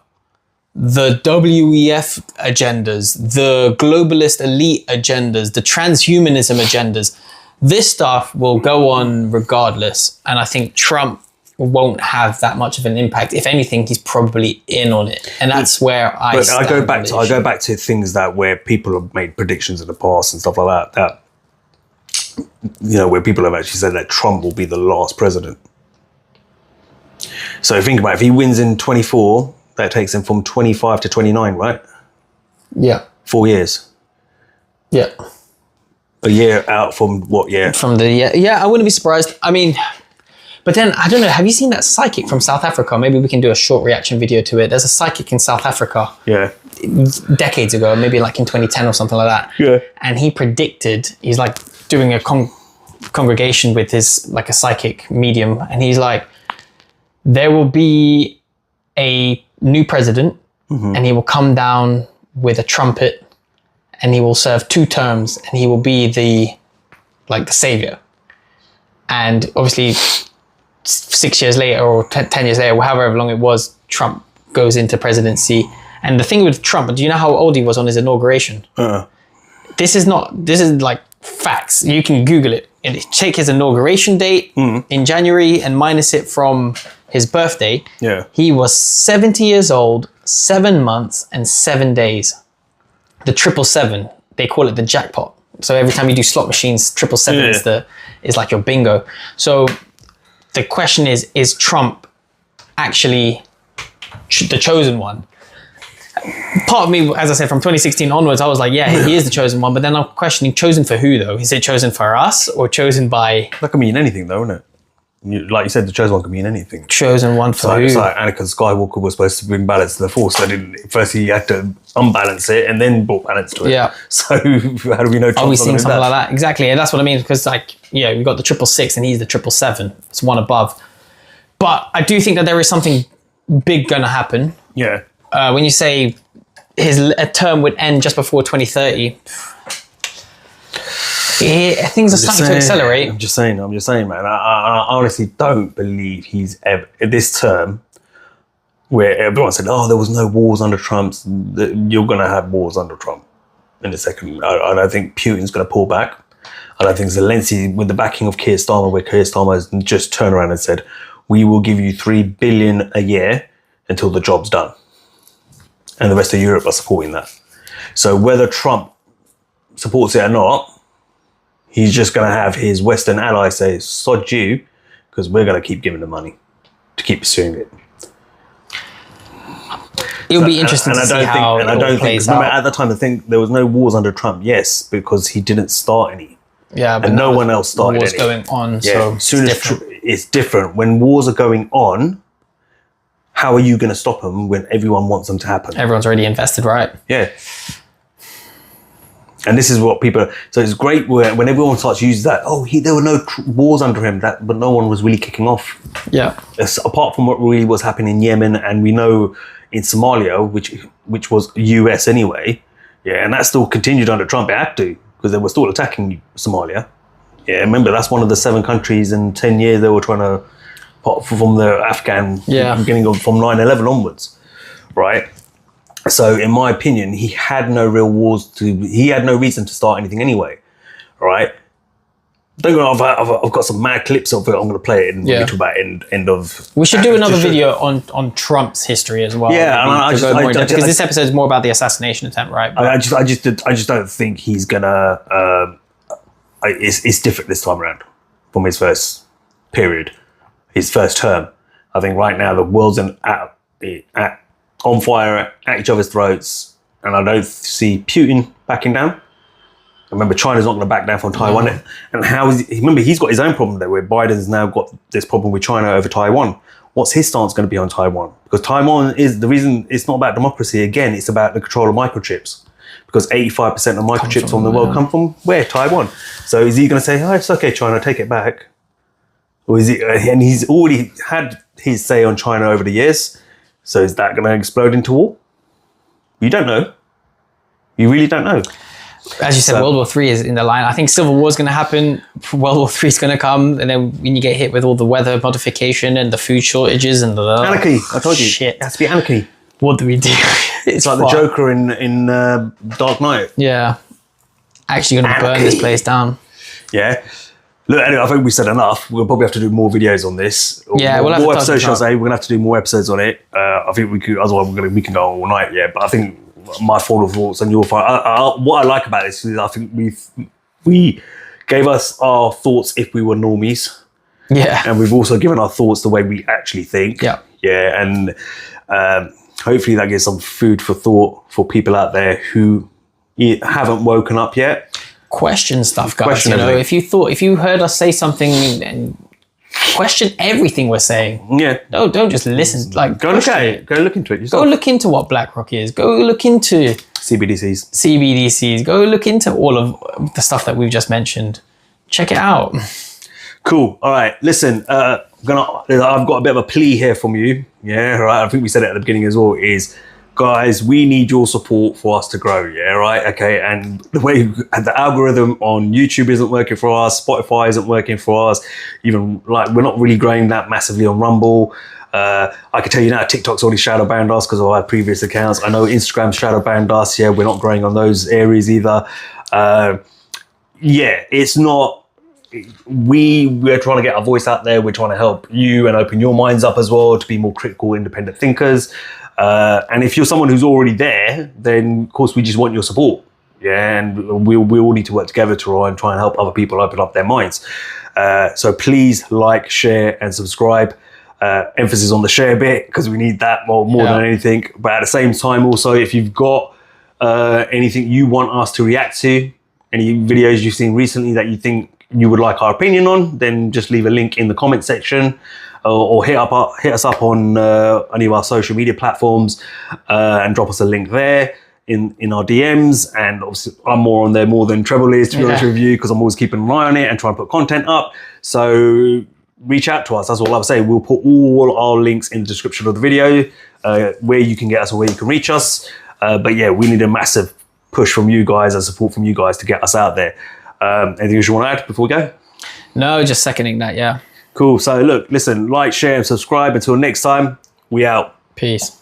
the WEF agendas, the globalist elite agendas, the transhumanism agendas, this stuff will go on regardless. And I think Trump won't have that much of an impact. If anything, he's probably in on it, and that's where I. But I go back to things that where people have made predictions in the past and stuff like that. That where people have actually said that Trump will be the last president. So think about it, if he wins in 24, that takes him from 25 to 29, right? Yeah. 4 years. Yeah. A year out from what year? From the year. Yeah, I wouldn't be surprised. I mean, but then, I don't know, have you seen that psychic from South Africa? Maybe we can do a short reaction video to it. There's a psychic in South Africa. Yeah. Decades ago, maybe like in 2010 or something like that. Yeah. And he predicted, he's like doing a congregation with his, like a psychic medium. And he's like, there will be a new president and he will come down with a trumpet and he will serve 2 terms and he will be the savior. And obviously 6 years later or 10 years later, however long it was, Trump goes into presidency. And the thing with Trump, do you know how old he was on his inauguration? This is like facts. You can Google it. And take his inauguration date in January and minus it from his birthday. Yeah. He was 70 years old, 7 months and 7 days. The 777, they call it the jackpot. So every time you do slot machines, 777 is like your bingo. So the question is Trump actually the chosen one? Part of me, as I said, from 2016 onwards, I was like, yeah, he is the chosen one. But then I'm questioning, chosen for who, though? Is it chosen for us or chosen by... That can mean anything, though, isn't it? Like you said, the chosen one can mean anything. Chosen one for who? It's like Anakin Skywalker was supposed to bring balance to the Force. So first he had to unbalance it and then brought balance to it. Yeah. So how do we know Trump's Are we seeing something that? like that? Exactly. And that's what I mean. Because, like, yeah, we've got the 666 and he's the 777. It's one above. But I do think that there is something big going to happen. Yeah. When you say his term would end just before 2030, things are starting to accelerate. I'm just saying, man. I honestly don't believe he's ever, this term, where everyone said, oh, there was no wars under Trump, you're going to have wars under Trump in a second. I don't think Putin's going to pull back. I don't think Zelensky, with the backing of Keir Starmer, where Keir Starmer has just turned around and said, we will give you $3 billion a year until the job's done. And the rest of Europe are supporting that. So whether Trump supports it or not, he's just going to have his Western allies say, sod you, because we're going to keep giving the money to keep pursuing it. It'll be interesting to see how it all plays out. At the time, I think there was no wars under Trump, yes, because he didn't start any. Yeah, but and no one else started wars any. Going on, Yeah, so it's different. When wars are going on, how are you going to stop them when everyone wants them to happen? Everyone's already invested, right? Yeah. And this is what people... So it's great when everyone starts to use that, oh, there were no wars under him, but no one was really kicking off. Yeah. Apart from what really was happening in Yemen, and we know in Somalia, which was US anyway, yeah, and that still continued under Trump. It had to, because they were still attacking Somalia. Yeah, remember, that's one of the 7 countries in 10 years they were trying to... from the Afghan beginning of from 9/11 onwards, right? So in my opinion, he had no real he had no reason to start anything anyway, right? Don't go. I've got some mad clips of it. I'm going to play it and we talk about end of. We should do another video on Trump's history as well. Yeah, because this episode is more about the assassination attempt, right? I just don't think he's gonna. It's different this time around from his first period. His first term. I think right now the world's on fire at each other's throats, and I don't see Putin backing down. Remember, China's not going to back down from Taiwan. And remember, he's got his own problem there, where Biden's now got this problem with China over Taiwan. What's his stance going to be on Taiwan? Because Taiwan is the reason. It's not about democracy. Again, it's about the control of microchips. Because 85% of microchips from the world come from where? Taiwan. So is he going to say, oh, it's okay, China, take it back? Or is he, and he's already had his say on China over the years. So is that going to explode into war? You don't know. You really don't know. As you said, World War III is in the line. I think Civil War is going to happen. World War III is going to come. And then when you get hit with all the weather modification and the food shortages and the... Anarchy. I told you. Shit. It has to be anarchy. What do we do? It's like the Joker in Dark Knight. Yeah. Actually going to burn this place down. Yeah. Look, anyway, I think we said enough. We'll probably have to do more videos on this. Yeah, more, we'll have more to episodes. talk Shall I say? We're gonna have to do more episodes on it. I think we could. Otherwise, we can go all night. Yeah, but I think my final thoughts and your final. What I like about this is I think we gave us our thoughts if we were normies. Yeah, and we've also given our thoughts the way we actually think. Yeah, yeah, and hopefully that gives some food for thought for people out there who haven't woken up yet. Question stuff, guys. You know, if you heard us say something, and question everything we're saying. Yeah. Don't just listen. Like, go look at it. Go look into it yourself. Go look into what BlackRock is. Go look into CBDCs. Go look into all of the stuff that we've just mentioned. Check it out. Cool. All right. Listen, I've got a bit of a plea here from you. Yeah. Right. I think we said it at the beginning as well. Is guys, we need your support for us to grow. Yeah. Right. Okay. And the algorithm on YouTube isn't working for us. Spotify isn't working for us. Even like we're not really growing that massively on Rumble. I can tell you now, TikTok's already shadow banned us because of our previous accounts. I know Instagram shadow banned us. Yeah. We're not growing on those areas either. Yeah. It's not. We're trying to get our voice out there. We're trying to help you and open your minds up as well to be more critical, independent thinkers. And if you're someone who's already there, then of course we just want your support. Yeah, and we all need to work together to try and help other people open up their minds. So please like, share, and subscribe. Emphasis on the share bit because we need that more than anything. But at the same time, also if you've got anything you want us to react to, any videos you've seen recently that you think you would like our opinion on, then just leave a link in the comment section or hit us up on any of our social media platforms and drop us a link there in our DMs. And obviously I'm more on there more than Treble is, to be honest with you, because I'm always keeping an eye on it and trying to put content up. So reach out to us. That's all I would say. We'll put all our links in the description of the video where you can get us or where you can reach us. But yeah, we need a massive push from you guys and support from you guys to get us out there. Anything else you want to add before we go? No, just seconding that, yeah. Cool. So look, listen, like, share, and subscribe. Until next time, we out. Peace.